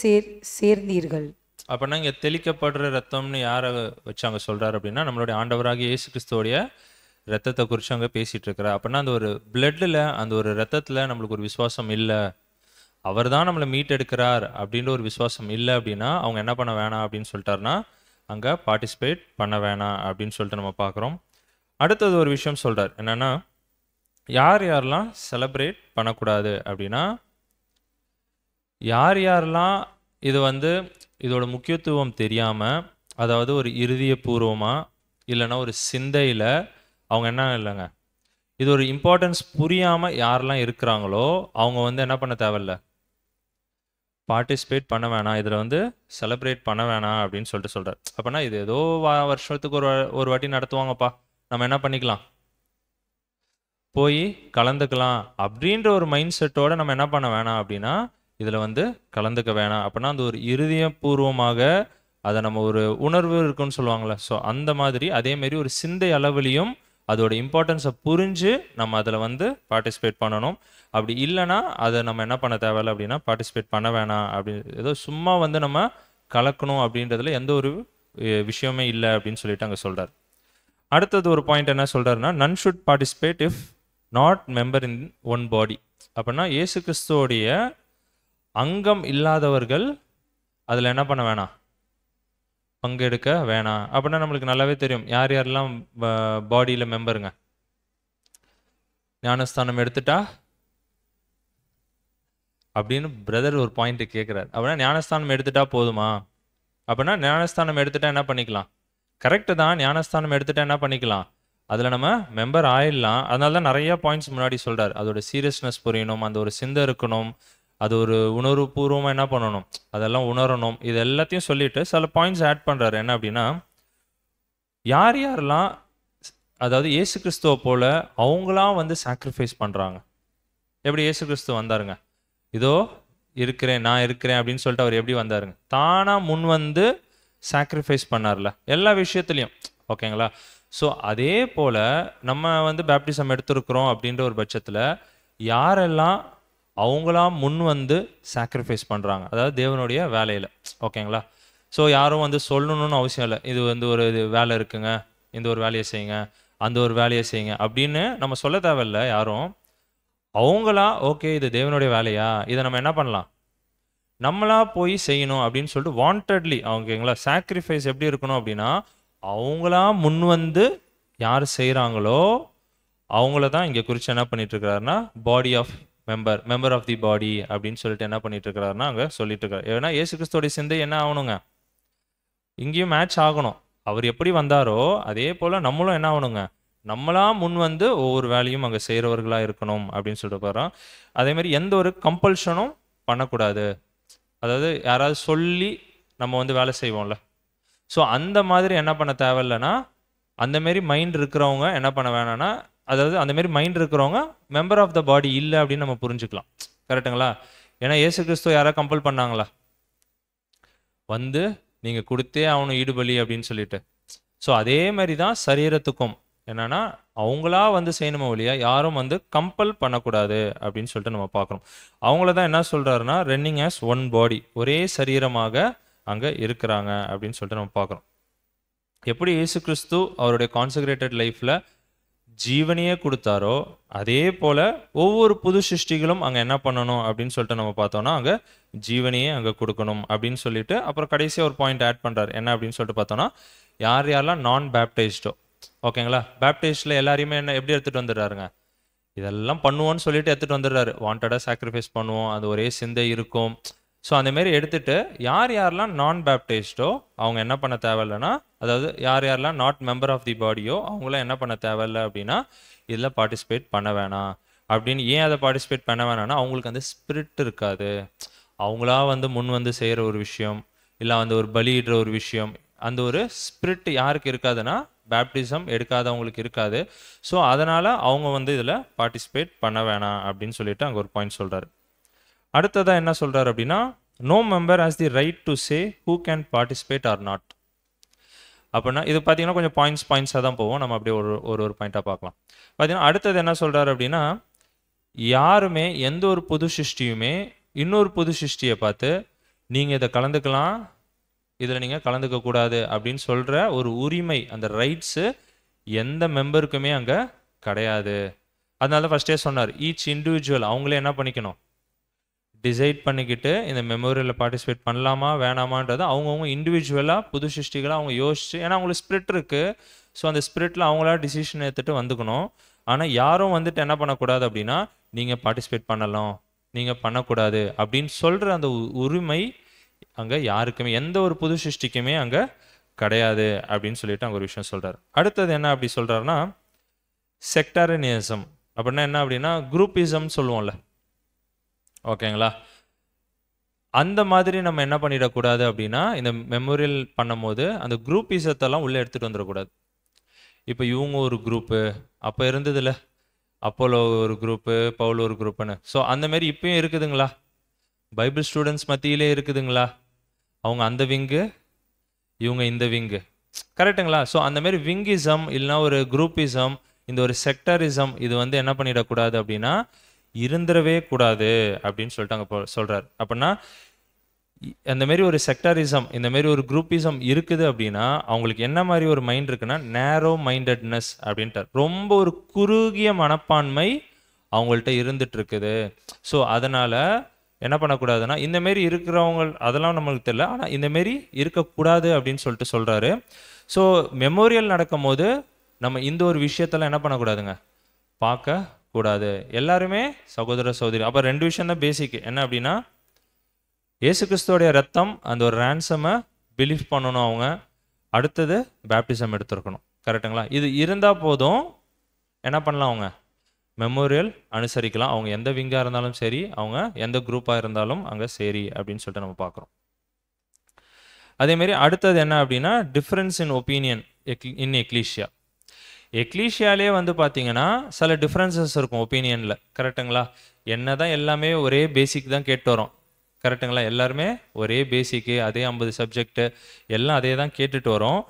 சேர்ந்தீர்கள். அப்படின்னா இங்கே தெளிக்கப்படுற ரத்தம்னு யாரை வச்சு அங்கே சொல்கிறார் அப்படின்னா நம்மளுடைய ஆண்டவராகிய இயேசு கிறிஸ்துவோடைய ரத்தத்தை குறித்து அங்கே பேசிகிட்டு இருக்கிறார். அப்படின்னா அந்த ஒரு பிளட்டில் அந்த ஒரு ரத்தத்தில் நம்மளுக்கு ஒரு விசுவாசம் இல்லை, அவர் தான் நம்மளை மீட்டெடுக்கிறார் அப்படின்ற ஒரு விசுவாசம் இல்லை அப்படின்னா அவங்க என்ன பண்ண வேணாம் அப்படின்னு சொல்லிட்டாருன்னா அங்கே பார்ட்டிசிபேட் பண்ண வேணாம் அப்படின்னு சொல்லிட்டு நம்ம பார்க்குறோம். அடுத்தது ஒரு விஷயம் சொல்கிறார், என்னென்னா யார் யாரெல்லாம் செலிப்ரேட் பண்ணக்கூடாது அப்படின்னா, யார் யாரெல்லாம் இது வந்து இதோட முக்கியத்துவம் தெரியாமல், அதாவது ஒரு இருதயபூர்வமாக இல்லைன்னா ஒரு சிந்தையில் அவங்க என்ன இல்லைங்க இது ஒரு இம்பார்ட்டன்ஸ் புரியாமல் யாரெல்லாம் இருக்கிறாங்களோ அவங்க வந்து என்ன பண்ண தேவையில்ல, பார்ட்டிசிபேட் பண்ண வேணாம், இதில் வந்து செலிப்ரேட் பண்ண வேணாம் அப்படின்னு சொல்லிட்டு சொல்கிறார். அப்படின்னா இது ஏதோ வருஷத்துக்கு ஒரு வாட்டி நடத்துவாங்கப்பா, நம்ம என்ன பண்ணிக்கலாம், போய் கலந்துக்கலாம் அப்படின்ற ஒரு மைண்ட் செட்டோடு நம்ம என்ன பண்ண வேணாம் அப்படின்னா இதில் வந்து கலந்துக்க வேணாம். அப்படின்னா அந்த ஒரு இருதயபூர்வமாக அதை நம்ம ஒரு உணர்வு இருக்குன்னு சொல்லுவாங்களே, ஸோ அந்த மாதிரி அதேமாரி ஒரு சிந்தை அளவுலையும் அதோட இம்பார்ட்டன்ஸை புரிஞ்சு நம்ம அதில் வந்து பார்ட்டிசிபேட் பண்ணணும். அப்படி இல்லைன்னா அதை நம்ம என்ன பண்ண தேவையில்லை அப்படின்னா பார்ட்டிசிபேட் பண்ண வேணாம். அப்படி ஏதோ சும்மா வந்து நம்ம கலக்கணும் அப்படின்றதுல எந்த ஒரு விஷயமே இல்லை அப்படின்னு சொல்லிட்டு அங்கே சொல்கிறார். அடுத்தது ஒரு பாயிண்ட் என்ன சொல்கிறாருன்னா, nun should participate if not member in one body. அப்படின்னா இயேசு கிறிஸ்துவோடைய அங்கம் இல்லாதவர்கள் அதில் என்ன பண்ண வேணாம், பங்கெடுக்க வேணாம். அப்படின்னா நம்மளுக்கு நல்லாவே தெரியும் யார் யாரெல்லாம் பாடியில் மெம்பருங்க. ஞானஸ்தானம் எடுத்துட்டா அப்படின்னு பிரதர் ஒரு பாயிண்ட் கேட்குறாரு. அப்படின்னா ஞானஸ்தானம் எடுத்துட்டா போதுமா? அப்படின்னா ஞானஸ்தானம் எடுத்துட்டா என்ன பண்ணிக்கலாம், கரெக்டு தான், ஞானஸ்தானம் எடுத்துட்டா என்ன பண்ணிக்கலாம், அதில் நம்ம மெம்பர் ஆயிடலாம். அதனால தான் நிறைய பாயிண்ட்ஸ் முன்னாடி சொல்கிறார். அதோட சீரியஸ்னஸ் புரியணும், அந்த ஒரு சிந்தை இருக்கணும், அது ஒரு உணர்வுபூர்வமாக என்ன பண்ணணும், அதெல்லாம் உணரணும். இது எல்லாத்தையும் சொல்லிட்டு சில பாயிண்ட்ஸ் ஆட் பண்ணுறாரு. என்ன அப்படின்னா, யார் யாரெல்லாம் அதாவது இயேசு கிறிஸ்துவ போல அவங்களாம் வந்து சாக்ரிஃபைஸ் பண்ணுறாங்க. எப்படி இயேசு கிறிஸ்துவ வந்தாருங்க, இதோ இருக்கிறேன் நான் இருக்கிறேன் அப்படின்னு சொல்லிட்டு அவர் எப்படி வந்தாருங்க, தானாக முன் வந்து சாக்ரிஃபைஸ் பண்ணார்ல எல்லா விஷயத்துலையும். ஓகேங்களா? ஸோ அதே போல் நம்ம வந்து பேப்டிசம் எடுத்திருக்கிறோம் அப்படின்ற ஒரு பட்சத்தில் யாரெல்லாம் அவங்களா முன் வந்து சாக்ரிஃபைஸ் பண்ணுறாங்க, அதாவது தேவனுடைய வேலையில். ஓகேங்களா? ஸோ யாரும் வந்து சொல்லணும்னு அவசியம் இல்லை, இது வந்து ஒரு இது வேலை இருக்குங்க, இந்த ஒரு வேலையை செய்யுங்க, அந்த ஒரு வேலையை செய்யுங்க அப்படின்னு நம்ம சொல்ல தேவையில்ல யாரும். அவங்களா ஓகே இது தேவனுடைய வேலையா, இதை நம்ம என்ன பண்ணலாம், நம்மளா போய் செய்யணும் அப்படின்னு சொல்லிட்டு வாண்டட்லி. அவங்கங்களா சாக்ரிஃபைஸ் எப்படி இருக்கணும் அப்படின்னா, அவங்களா முன் வந்து யார் செய்கிறாங்களோ அவங்கள தான் இங்கே குறித்து என்ன பண்ணிட்டு இருக்கிறாருன்னா body of member of the body அப்படின்னு சொல்லிட்டு என்ன பண்ணிட்டு இருக்கிறாருன்னா அங்கே சொல்லிட்டு இருக்காரு. ஏன்னா இயேசு கிறிஸ்துவோடைய சிந்தை என்ன ஆகணுங்க, இங்கேயும் மேட்ச் ஆகணும். அவர் எப்படி வந்தாரோ அதே போல் நம்மளும் என்ன ஆகணுங்க, நம்மளா முன் வந்து ஒவ்வொரு வேலையும் அங்கே செய்கிறவர்களாக இருக்கணும் அப்படின்னு சொல்லிட்டு போகிறோம். அதேமாதிரி எந்த ஒரு கம்பல்ஷனும் பண்ணக்கூடாது. அதாவது யாராவது சொல்லி நம்ம வந்து வேலை செய்வோம்ல, ஸோ அந்த மாதிரி என்ன பண்ண தேவையில்லைன்னா, அந்தமாரி மைண்ட் இருக்கிறவங்க என்ன பண்ண வேணான்னா, அதாவது அந்தமாரி மைண்ட் இருக்கிறவங்க மெம்பர் ஆஃப் த பாடி இல்லை அப்படின்னு நம்ம புரிஞ்சுக்கலாம். கரெக்டுங்களா? ஏன்னா இயேசு கிறிஸ்துவ யாராவது கம்பல் பண்ணாங்களா வந்து நீங்கள் கொடுத்தே ஆகணும் ஈடுபலி அப்படின்னு சொல்லிட்டு? ஸோ அதே மாதிரி தான் சரீரத்துக்கும் என்னன்னா, அவங்களா வந்து செய்யணுமோ இல்லையா, யாரும் வந்து கம்பல் பண்ணக்கூடாது அப்படின்னு சொல்லிட்டு நம்ம பார்க்குறோம். அவங்கள தான் என்ன சொல்கிறாருன்னா ரன்னிங் ஆஸ் ஒன் பாடி, ஒரே சரீரமாக அங்கே இருக்கிறாங்க அப்படின்னு சொல்லிட்டு நம்ம பார்க்குறோம். எப்படி இயேசு கிறிஸ்து அவருடைய கான்சக்ரேட்டட் லைஃப்பில் ஜீவனையே கொடுத்தாரோ அதே போல் ஒவ்வொரு புது சிருஷ்டிகளும் அங்கே என்ன பண்ணணும் அப்படின்னு சொல்லிட்டு நம்ம பார்த்தோம்னா அங்கே ஜீவனையே அங்கே கொடுக்கணும் அப்படின்னு சொல்லிட்டு அப்புறம் கடைசியாக ஒரு பாயிண்ட் ஆட் பண்ணுறாரு. என்ன அப்படின்னு சொல்லிட்டு பார்த்தோன்னா, யார் யாரெல்லாம் நான் பேப்டைஸ்டோ, ஓகேங்களா, பேப்டைஸ்டில் எல்லாரையுமே என்ன எப்படி எடுத்துகிட்டு வந்துடுறாருங்க, இதெல்லாம் பண்ணுவோன்னு சொல்லிட்டு எடுத்துகிட்டு வந்துடுறாரு. வாண்டடாக சாக்ரிஃபைஸ் பண்ணுவோம், அது ஒரே சிந்தை இருக்கும். ஸோ அந்தமாரி எடுத்துகிட்டு யார் யாரெல்லாம் நான் பேப்டைஸ்டோ அவங்க என்ன பண்ண தேவையில்லைன்னா, அதாவது யார் யாரெல்லாம் நாட் மெம்பர் ஆஃப் தி பாடியோ அவங்களாம் என்ன பண்ண தேவையில்லை அப்படின்னா இதில் பார்ட்டிசிபேட் பண்ண வேணாம் அப்படின்னு. ஏன் அதை பார்ட்டிசிபேட் பண்ண வேணாம்னா, அவங்களுக்கு அந்த ஸ்பிரிட் இருக்காது. அவங்களா வந்து முன் வந்து செய்கிற ஒரு விஷயம், இல்லை வந்து ஒரு பலியிடுற ஒரு விஷயம், அந்த ஒரு ஸ்பிரிட் யாருக்கு இருக்காதுன்னா பேப்டிசம் எடுக்காதவங்களுக்கு இருக்காது. ஸோ அதனால் அவங்க வந்து இதில் பார்ட்டிசிபேட் பண்ண வேணாம் அப்படின்னு சொல்லிட்டு அங்கே ஒரு பாயிண்ட் சொல்கிறாரு. அடுத்ததாக என்ன சொல்கிறார் அப்படின்னா, no member has the right to say who can participate or not. அப்படின்னா இது பார்த்தீங்கன்னா கொஞ்சம் பாயிண்ட்ஸாக தான் போவோம், நம்ம அப்படியே ஒரு பாயிண்ட்டாக பார்க்கலாம். பார்த்தீங்கன்னா அடுத்தது என்ன சொல்கிறார் அப்படின்னா, யாருமே எந்த ஒரு புது சிருஷ்டியுமே இன்னொரு புது சிருஷ்டியை பார்த்து நீங்கள் இதை கலந்துக்கலாம், இதில் நீங்கள் கலந்துக்கக்கூடாது அப்படின்னு சொல்கிற ஒரு உரிமை, அந்த ரைட்ஸு எந்த மெம்பருக்குமே அங்கே கிடையாது. அதனால தான் ஃபஸ்ட்டே சொன்னார், ஈச் இண்டிவிஜுவல் அவங்களே என்ன பண்ணிக்கணும், டிசைட் பண்ணிக்கிட்டு இந்த மெமோரியலில் பார்ட்டிசிபேட் பண்ணலாமா வேணாமான்றது அவங்கவுங்க இண்டிவிஜுவலாக புது சிருஷ்டிகளாக அவங்க யோசிச்சு, ஏன்னா அவங்களுக்கு ஸ்பிரிட் இருக்குது. ஸோ அந்த ஸ்பிரிட்டில் அவங்களா டிசிஷன் எடுத்துகிட்டு வந்துக்கணும். ஆனால் யாரும் வந்துட்டு என்ன பண்ணக்கூடாது அப்படின்னா, நீங்கள் பார்ட்டிசிபேட் பண்ணலாம், நீங்கள் பண்ணக்கூடாது அப்படின்னு சொல்கிற அந்த உரிமை அங்கே யாருக்குமே எந்த ஒரு புது சிருஷ்டிக்குமே அங்கே கிடையாது அப்படின்னு சொல்லிட்டு அங்கே ஒரு விஷயம் சொல்கிறார். அடுத்தது என்ன அப்படி சொல்கிறாருன்னா, செக்டாரினிசம் அப்படின்னா என்ன அப்படின்னா குரூப்பிசம் சொல்லுவோம்ல, ஓகேங்களா, அந்த மாதிரி நம்ம என்ன பண்ணிடக்கூடாது அப்படின்னா இந்த மெமோரியல் பண்ணும்போது அந்த குரூப்பிசத்தெல்லாம் உள்ளே எடுத்துகிட்டு வந்துடக்கூடாது. இப்போ இவங்க ஒரு குரூப்பு, அப்போ இருந்ததில்ல அப்போலோ ஒரு குரூப்பு, பவுல் ஒரு குரூப்புன்னு. ஸோ அந்தமாரி இப்பயும் இருக்குதுங்களா, பைபிள் ஸ்டூடெண்ட்ஸ் மத்தியிலே இருக்குதுங்களா, அவங்க அந்த விங்கு இவங்க இந்த விங்கு, கரெக்டுங்களா? ஸோ அந்தமாரி விங்கிசம் இல்லைனா ஒரு குரூப்பிசம், இந்த ஒரு செக்டரிசம் இது வந்து என்ன பண்ணிடக்கூடாது அப்படின்னா இருந்துடவே கூடாது அப்படின்னு சொல்லிட்டு அங்கே சொல்கிறார். அப்படின்னா அந்தமாரி ஒரு செக்டரிசம் இந்தமாரி ஒரு குரூப்பிசம் இருக்குது அப்படின்னா அவங்களுக்கு என்ன மாதிரி ஒரு மைண்ட் இருக்குன்னா நேரோ மைண்டட்னஸ் அப்படின்ட்டு, ரொம்ப ஒரு குறுகிய மனப்பான்மை அவங்கள்ட்ட இருந்துட்டு இருக்குது. ஸோ அதனால் என்ன பண்ணக்கூடாதுன்னா இந்தமாரி இருக்கிறவங்க அதெல்லாம் நம்மளுக்கு தெரியல, ஆனால் இந்தமாரி இருக்கக்கூடாது அப்படின்னு சொல்லிட்டு சொல்கிறாரு. ஸோ மெமோரியல் நடக்கும் போது நம்ம இந்த ஒரு விஷயத்தெல்லாம் என்ன பண்ணக்கூடாதுங்க, பார்க்க கூடாது. எல்லாருமே சகோதர சகோதரி. அப்போ ரெண்டு விஷயம் தான் பேசிக். என்ன அப்படின்னா, இயேசு கிறிஸ்துவோடைய ரத்தம் அந்த ஒரு ரேன்சமை பிலீவ் பண்ணணும் அவங்க, அடுத்தது பேப்டிசம் எடுத்துருக்கணும். கரெக்டுங்களா? இது இருந்தால் போதும் என்ன பண்ணலாம், அவங்க மெமோரியல் அனுசரிக்கலாம். அவங்க எந்த விங்காக இருந்தாலும் சரி, அவங்க எந்த குரூப்பாக இருந்தாலும் அங்கே சரி அப்படின்னு சொல்லிட்டு நம்ம பார்க்குறோம். அதேமாரி அடுத்தது என்ன அப்படின்னா difference in opinion in ecclesia. எக்லீஷியாலே வந்து பார்த்தீங்கன்னா சில டிஃப்ரென்சஸ் இருக்கும் ஒப்பீனியனில். கரெக்டுங்களா? என்ன தான் எல்லாமே ஒரே பேசிக் தான் கேட்டு வரோம். கரெக்டுங்களா? எல்லாருமே ஒரே பேசிக்கு, அதே 50 சப்ஜெக்டு எல்லாம் அதே தான் கேட்டுட்டு வரோம்.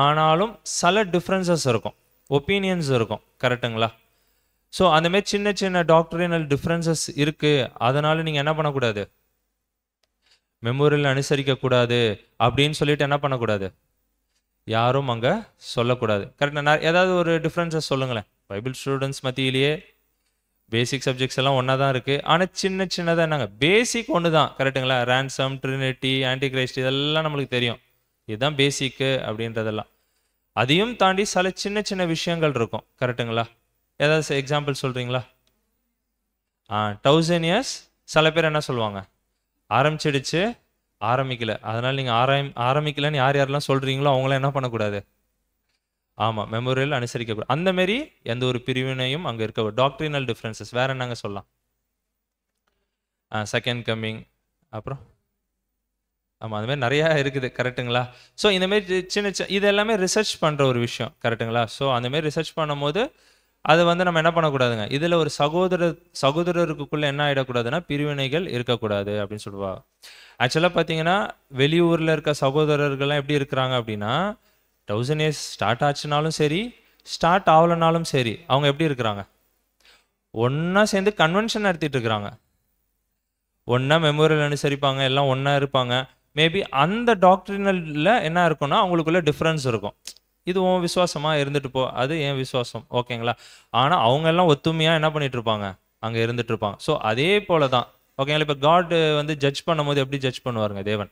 ஆனாலும் சில டிஃப்ரென்சஸ் இருக்கும், ஒப்பீனியன்ஸ் இருக்கும். கரெக்டுங்களா? ஸோ அந்த மாதிரி சின்ன சின்ன டாக்டரினல் டிஃப்ரென்சஸ் இருக்கு, அதனால நீங்க என்ன பண்ணக்கூடாது, மெமோரியல் அனுசரிக்கக்கூடாது அப்படின்னு சொல்லிட்டு என்ன பண்ணக்கூடாது, யாரும் அங்கே சொல்லக்கூடாது. கரெக்டாக ஏதாவது ஒரு டிஃப்ரென்சஸ் சொல்லுங்களேன். பைபிள் ஸ்டூடெண்ட்ஸ் மத்தியிலேயே பேசிக் சப்ஜெக்ட்ஸ் எல்லாம் ஒன்றா தான் இருக்குது, ஆனால் சின்ன சின்னதாக என்னங்க பேசிக் ஒன்று தான். கரெக்டுங்களா? ரேன்சம், ட்ரினிட்டி, ஆன்டி கிரைஸ்ட் இதெல்லாம் நம்மளுக்கு தெரியும், இதுதான் பேசிக்கு அப்படின்றதெல்லாம். அதையும் தாண்டி சில சின்ன சின்ன விஷயங்கள் இருக்கும். கரெக்டுங்களா? ஏதாவது எக்ஸாம்பிள் சொல்கிறீங்களா? 1000 years சில பேர் என்ன சொல்லுவாங்க, ஆரம்பிச்சிடுச்சு ஆரம்பிக்கல, அதனால் நீங்கள் ஆரம்பிக்கலன்னு யார் யாரெல்லாம் சொல்கிறீங்களோ அவங்களாம் என்ன பண்ணக்கூடாது, ஆமாம், மெமோரியல் அனுசரிக்கக்கூடாது. அந்த மாரி எந்த ஒரு பிரிவினையும் அங்கே இருக்க. டாக்ட்ரினல் டிஃப்ரென்சஸ் வேற என்னங்க சொல்லலாம்? செகண்ட் கம்மிங், அப்புறம் ஆமாம், அந்த மாதிரி நிறையா இருக்குது. கரெக்டுங்களா? ஸோ இந்தமாரி சின்ன இது எல்லாமே ரிசர்ச் பண்ணுற ஒரு விஷயம். கரெக்டுங்களா? ஸோ அந்தமாரி ரிசர்ச் பண்ணும்போது அதை வந்து நம்ம என்ன பண்ணக்கூடாதுங்க, இதில் ஒரு சகோதரருக்குள்ளே என்ன ஆகிடக்கூடாதுன்னா பிரிவினைகள் இருக்கக்கூடாது அப்படின்னு சொல்லுவா. ஆக்சுவலாக பார்த்தீங்கன்னா வெளியூரில் இருக்க சகோதரர்கள்லாம் எப்படி இருக்கிறாங்க அப்படின்னா, 1000 years ஸ்டார்ட் ஆச்சுனாலும் சரி, ஸ்டார்ட் ஆகலனாலும் சரி, அவங்க எப்படி இருக்கிறாங்க, ஒன்றா சேர்ந்து கன்வென்ஷன் நடத்திட்டு இருக்கிறாங்க, ஒன்றா மெமோரியல் அனுசரிப்பாங்க, எல்லாம் ஒன்றா இருப்பாங்க. மேபி அந்த டாக்டரினலில் என்ன இருக்குன்னா அவங்களுக்குள்ள டிஃப்ரென்ஸ் இருக்கும். இது உன் விசுவாசமாக இருந்துட்டு போ, அது என் விசுவாசம், ஓகேங்களா? ஆனால் அவங்க எல்லாம் ஒத்துமையாக என்ன பண்ணிட்டு இருப்பாங்க, அங்கே இருந்துட்டு இருப்பாங்க. ஸோ அதே போல தான், ஓகேங்களா? இப்போ காட் வந்து ஜட்ஜ் பண்ணும்போது எப்படி ஜட்ஜ் பண்ணுவாருங்க தேவன்?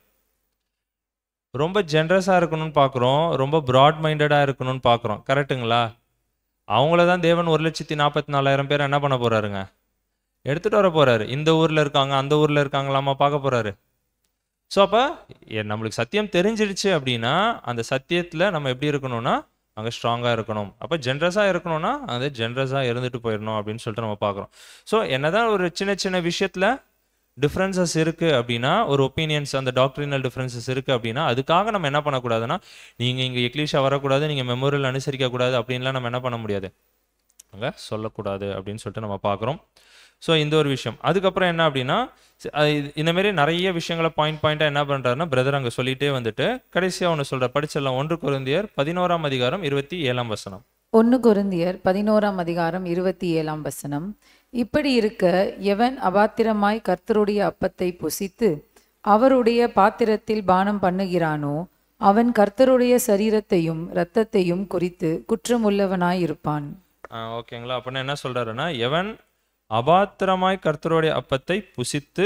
ரொம்ப ஜென்ரஸாக இருக்கணும்னு பார்க்குறோம், ரொம்ப ப்ராட் மைண்டடாக இருக்கணும்னு பார்க்குறோம். கரெக்டுங்களா? அவங்கள தான் தேவன் 1,44,000 பேர் என்ன பண்ண போகிறாருங்க, எடுத்துகிட்டு வர போகிறாரு. இந்த ஊரில் இருக்காங்க, அந்த ஊரில் இருக்காங்களாமா பார்க்க போகிறாரு. ஸோ அப்போ நம்மளுக்கு சத்தியம் தெரிஞ்சிடுச்சு அப்படின்னா அந்த சத்தியத்தில் நம்ம எப்படி இருக்கணும்னா அங்கே ஸ்ட்ராங்காக இருக்கணும். அப்போ ஜென்ரஸாக இருக்கணும்னா அது ஜென்ரஸாக இருந்துட்டு போயிடணும் அப்படின்னு சொல்லிட்டு நம்ம பார்க்குறோம். ஸோ என்னதான் ஒரு சின்ன சின்ன விஷயத்தில் டிஃப்ரென்சஸ் இருக்குது அப்படின்னா, ஒரு ஒப்பீனியன்ஸ், அந்த டாக்டரினல் டிஃப்ரென்சஸ் இருக்குது அப்படின்னா, அதுக்காக நம்ம என்ன பண்ணக்கூடாதுன்னா, நீங்கள் இங்கே எக்லீஷா வரக்கூடாது, நீங்கள் மெமோரியல் அனுசரிக்கக்கூடாது அப்படின்லாம் நம்ம என்ன பண்ண முடியாது, அங்கே சொல்லக்கூடாது அப்படின்னு சொல்லிட்டு நம்ம பார்க்குறோம். ஸோ இந்த ஒரு விஷயம். அதுக்கப்புறம் என்ன அப்படின்னா, இந்தமாரி நிறைய விஷயங்களை பாயிண்டாக என்ன பண்ணுறாருன்னா பிரதர் அங்கே சொல்லிகிட்டே வந்துட்டு கடைசியாக ஒன்று சொல்கிறார். படிச்சிடலாம். 1 கொரிந்தியர் 11ஆம் அதிகாரம் 27ஆம் வசனம். 1 கொரிந்தியர் 11ஆம் அதிகாரம் 27ஆம் வசனம். இப்படி இருக்க எவன் அபாத்திரமாய் கர்த்தருடைய அப்பத்தை புசித்து அவருடைய பாத்திரத்தில் பானம் பண்ணுகிறானோ அவன் கர்த்தருடைய சரீரத்தையும் இரத்தத்தையும் குறித்து குற்றமுள்ளவனாயிருப்பான். ஓகேங்களா? அப்படின்னா என்ன சொல்றாருன்னா, எவன் அபாத்திரமாய் கர்த்தருடைய அப்பத்தை புசித்து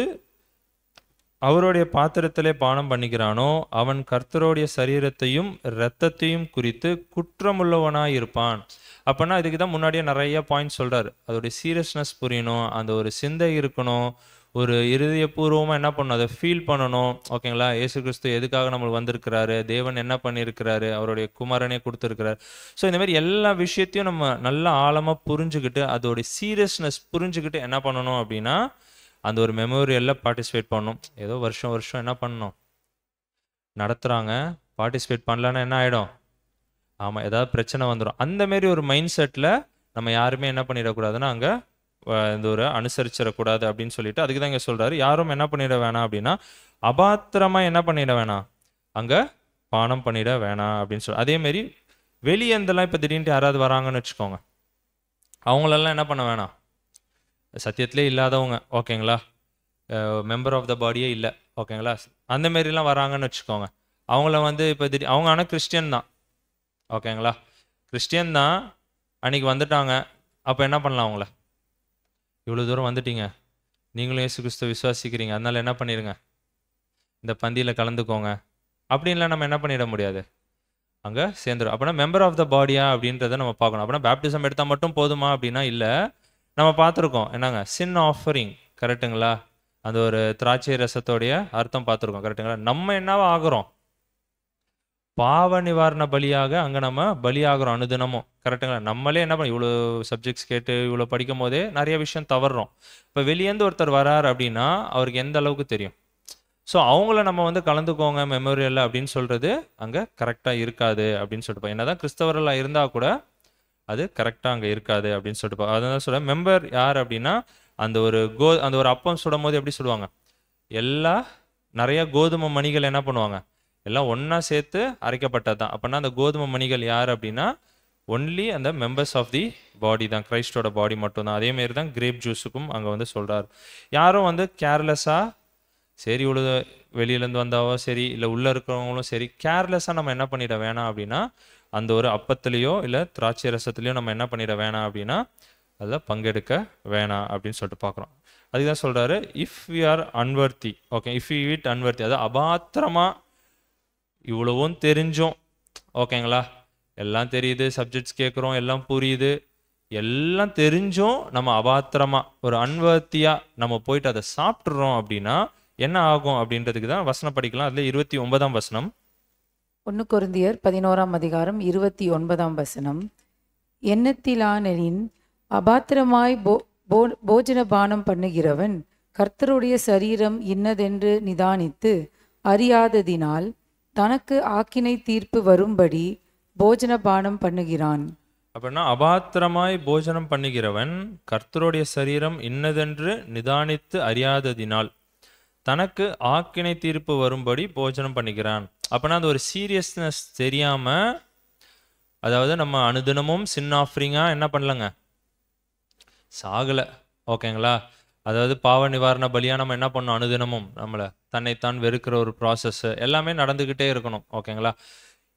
அவருடைய பாத்திரத்திலே பானம் பண்ணிக்கிறானோ அவன் கர்த்தருடைய சரீரத்தையும் இரத்தத்தையும் குறித்து குற்றமுள்ளவனாய் இருப்பான். அப்படின்னா இதுக்கு தான் முன்னாடியே நிறைய பாயிண்ட் சொல்றாரு. அதோடைய சீரியஸ்னஸ் புரியணும், அந்த ஒரு சிந்தை இருக்கணும், ஒரு இருதயபூர்வமாக என்ன பண்ணணும், அதை ஃபீல் பண்ணணும். ஓகேங்களா? இயேசு கிறிஸ்து எதுக்காக நம்மளுக்கு வந்திருக்கிறாரு, தேவன் என்ன பண்ணியிருக்கிறாரு, அவருடைய குமாரனே கொடுத்துருக்கிறார். ஸோ இந்த மாதிரி எல்லா விஷயத்தையும் நம்ம நல்லா ஆழமாக புரிஞ்சுக்கிட்டு அதோடைய சீரியஸ்னஸ் புரிஞ்சுக்கிட்டு என்ன பண்ணணும் அப்படின்னா அந்த ஒரு மெமோரியலில் பார்ட்டிசிபேட் பண்ணணும். ஏதோ வருஷம் வருஷம் என்ன பண்ணணும் நடத்துகிறாங்க, பார்ட்டிசிபேட் பண்ணலன்னா என்ன ஆகிடும், ஆமாம் ஏதாவது பிரச்சனை வந்துடும். அந்தமாரி ஒரு மைண்ட் செட்டில் நம்ம யாருமே என்ன பண்ணிடக்கூடாதுன்னா அங்கே இந்த ஒரு அனுசரிச்சிடக்கூடாது அப்படின்னு சொல்லிட்டு அதுக்கு தான் இங்கே சொல்கிறாரு. யாரும் என்ன பண்ணிட வேணாம் அப்படின்னா அபாத்திரமாக என்ன பண்ணிட வேணாம், அங்கே பானம் பண்ணிட வேணாம் அப்படின்னு சொல்லி. அதேமாரி வெளியேந்தெல்லாம் இப்போ திடீர்னு யாராவது வராங்கன்னு வச்சுக்கோங்க, அவங்களெல்லாம் என்ன பண்ண வேணாம், சத்தியத்திலே இல்லாதவங்க, ஓகேங்களா, மெம்பர் ஆஃப் த பாடியே இல்லை, ஓகேங்களா, அந்தமாரிலாம் வராங்கன்னு வச்சுக்கோங்க, அவங்கள வந்து இப்போ அவங்க ஆனால் கிறிஸ்டியன் தான், ஓகேங்களா, கிறிஸ்டியன் தான், அன்றைக்கி வந்துட்டாங்க. அப்போ என்ன பண்ணலாம், அவங்கள இவ்வளோ தூரம் வந்துட்டீங்க, நீங்களும் இயேசு கிறிஸ்துவை விசுவாசிக்கிறீங்க, அதனால என்ன பண்ணிடுங்க, இந்த பந்தியில் கலந்துக்கோங்க அப்படின்லாம் நம்ம என்ன பண்ணிட முடியாது, அங்கே சேர்ந்துடும். அப்படின்னா மெம்பர் ஆஃப் த பாடியா அப்படின்றத நம்ம பார்க்கணும். அப்படின்னா பேப்டிசம் எடுத்தால் மட்டும் போதுமா அப்படின்னா இல்லை. நம்ம பார்த்துருக்கோம் என்னங்க, சின் ஆஃபரிங், கரெக்டுங்களா, அந்த ஒரு திராட்சை ரசத்தோடைய அர்த்தம் பார்த்துருக்கோம், கரெக்டுங்களா. நம்ம என்னவா ஆகிறோம், பாவ நிவாரண பலியாக அங்கே நம்ம பலியாகிறோம் அனுதினமும், கரெக்டுங்களா. நம்மளே என்ன பண்ண இவ்வளோ சப்ஜெக்ட்ஸ் கேட்டு இவ்வளோ படிக்கும் போதே நிறைய விஷயம் தவறுறோம். இப்போ வெளியேந்து ஒருத்தர் வரார் அப்படின்னா அவருக்கு எந்த அளவுக்கு தெரியும். ஸோ அவங்கள நம்ம வந்து கலந்துக்கோங்க மெமோரியல் அப்படின்னு சொல்கிறது அங்கே கரெக்டாக இருக்காது அப்படின்னு சொல்லிட்டு, என்னதான் கிறிஸ்தவர்களாக இருந்தால் கூட அது கரெக்டாக அங்கே இருக்காது அப்படின்னு சொல்லிட்டு. அதான் சொல்ல மெம்பர் யார் அப்படின்னா அந்த ஒரு அப்பம் சுடும் போது எப்படி சுடுவாங்க, நிறைய கோதுமை மணிகள் என்ன பண்ணுவாங்க, எல்லாம் ஒன்றா சேர்த்து அரைக்கப்பட்டது தான். அப்படின்னா அந்த கோதுமை மணிகள் யார் அப்படின்னா ஒன்லி அந்த மெம்பர்ஸ் ஆஃப் தி பாடி தான், கிரைஸ்டோட பாடி மட்டும்தான். அதேமாரி தான் கிரேப் ஜூஸுக்கும் அங்கே வந்து சொல்கிறார். யாரும் வந்து கேர்லெஸ்ஸாக சரி வெளியிலேருந்து வந்தாவோ சரி இல்லை உள்ளே இருக்கிறவங்களும் சரி கேர்லெஸ்ஸாக நம்ம என்ன பண்ணிட வேணாம் அப்படின்னா அந்த ஒரு அப்பத்துலேயோ இல்லை திராட்சை ரசத்துலேயோ நம்ம என்ன பண்ணிட வேணாம் அப்படின்னா அதில் பங்கெடுக்க வேணாம் அப்படின்னு சொல்லிட்டு பார்க்குறோம். அதுக்கு தான் சொல்கிறாரு, if we are unworthily, okay, if you eat unworthily, அதாவது அபாத்திரமாக இவ்வளவும் தெரிஞ்சோம், ஓகேங்களா, எல்லாம் தெரியுது, சப்ஜெக்ட்ஸ் கேட்குறோம், எல்லாம் புரியுது, எல்லாம் தெரிஞ்சும் நம்ம அபாத்திரமா ஒரு அன்வர்த்தியாக நம்ம போயிட்டு அதை சாப்பிட்றோம் அப்படின்னா என்ன ஆகும் அப்படின்றதுக்கு தான் வசனம் படிக்கலாம். அதில் 29ஆம் வசனம். 1 கொரிந்தியர் 11ஆம் அதிகாரம் 29ஆம் வசனம். எண்ணத்திலானெனின் அபாத்திரமாய் போஜன பானம் பண்ணுகிறவன் கர்த்தருடைய சரீரம் இன்னதென்று நிதானித்து அறியாததினால் தனக்கு ஆக்கினை தீர்ப்பு வரும்படி போஜன பானம் பண்ணுகிறான். அப்படின்னா அபாத்திரமாய் போஜனம் பண்ணுகிறவன் கர்த்தருடைய சரீரம் இன்னதென்று நிதானித்து அறியாததினால் தனக்கு ஆக்கினை தீர்ப்பு வரும்படி போஜனம் பண்ணுகிறான். அப்படின்னா அது ஒரு சீரியஸ்னஸ் தெரியாம, அதாவது நம்ம அனுதினமும் சின் ஆஃபரிங்கா என்ன பண்ணலங்க, சாகலை, ஓகேங்களா, அதாவது பாவ நிவாரண பலியாக நம்ம என்ன பண்ணோம், அனுதினமும் நம்மளை தன்னைத்தான் வெறுக்கிற ஒரு ப்ராசஸ் எல்லாமே நடந்துக்கிட்டே இருக்கணும், ஓகேங்களா.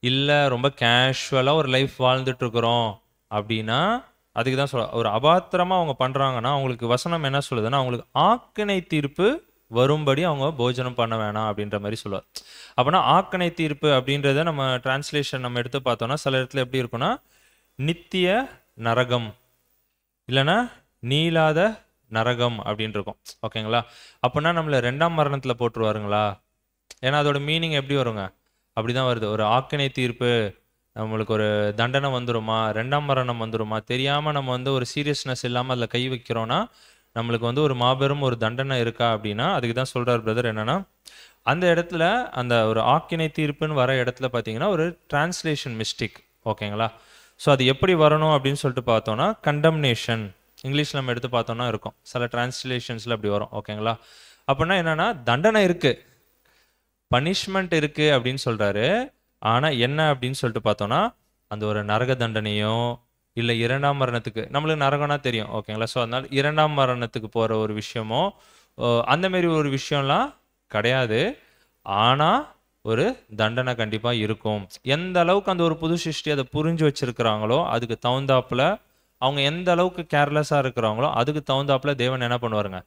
இல்லை ரொம்ப கேஷுவலாக ஒரு லைஃப் வாழ்ந்துட்டு இருக்கிறோம் அப்படின்னா அதுக்கு தான் சொல்ல, ஒரு அபாத்திரமாக அவங்க பண்ணுறாங்கன்னா அவங்களுக்கு வசனம் என்ன சொல்லுதுன்னா அவங்களுக்கு ஆக்கினை தீர்ப்பு வரும்படி அவங்க போஜனம் பண்ண வேணாம் அப்படின்ற மாதிரி சொல்லுவார். அப்படின்னா ஆக்கினை தீர்ப்பு அப்படின்றத நம்ம டிரான்ஸ்லேஷன் நம்ம எடுத்து பார்த்தோம்னா சில இடத்துல எப்படி இருக்குன்னா நித்திய நரகம் இல்லைன்னா நீளாத நரகம் அப்படின்னு இருக்கும், ஓகேங்களா. அப்படின்னா நம்மளை 2ஆம் மரணத்தில் போட்டுருவாருங்களா? ஏன்னா அதோட மீனிங் எப்படி வருங்க, அப்படிதான் வருது. ஒரு ஆக்கினை தீர்ப்பு, நம்மளுக்கு ஒரு தண்டனை வந்துருமா, 2ஆம் மரணம் வந்துருமா, தெரியாமல் நம்ம வந்து ஒரு சீரியஸ்னஸ் இல்லாமல் அதில் கை வைக்கிறோன்னா நம்மளுக்கு வந்து ஒரு மாபெரும் ஒரு தண்டனை இருக்கா அப்படின்னா அதுக்கு தான் சொல்கிறார் பிரதர் என்னன்னா அந்த இடத்துல அந்த ஒரு ஆக்கினை தீர்ப்புன்னு வர இடத்துல பார்த்தீங்கன்னா ஒரு டிரான்ஸ்லேஷன் மிஸ்டேக், ஓகேங்களா. ஸோ அது எப்படி வரணும் அப்படின்னு சொல்லிட்டு பார்த்தோன்னா கண்டம்னேஷன் இங்கிலீஷில் நம்ம எடுத்து பார்த்தோன்னா இருக்கும், சில டிரான்ஸ்லேஷன்ஸில் அப்படி வரும், ஓகேங்களா. அப்படின்னா என்னன்னா தண்டனை இருக்குது, பனிஷ்மெண்ட் இருக்குது அப்படின்னு சொல்கிறாரு. ஆனால் என்ன அப்படின்னு சொல்லிட்டு பார்த்தோன்னா அந்த ஒரு நரக தண்டனையோ இல்லை 2ஆம் மரணத்துக்கு, நம்மளுக்கு நரகம்னா தெரியும், ஓகேங்களா. ஸோ அதனால் 2ஆம் மரணத்துக்கு போகிற ஒரு விஷயமோ அந்தமாரி ஒரு விஷயம்லாம் கிடையாது. ஆனால் ஒரு தண்டனை கண்டிப்பாக இருக்கும். எந்த அளவுக்கு அந்த ஒரு புது சிருஷ்டி அதை புரிஞ்சு வச்சிருக்கிறாங்களோ அதுக்கு தகுந்தாப்புல, அவங்க எந்த அளவுக்கு கேர்லெஸ்ஸாக இருக்கிறாங்களோ அதுக்கு தகுந்தாப்புல தேவன் என்ன பண்ணுவாருங்க,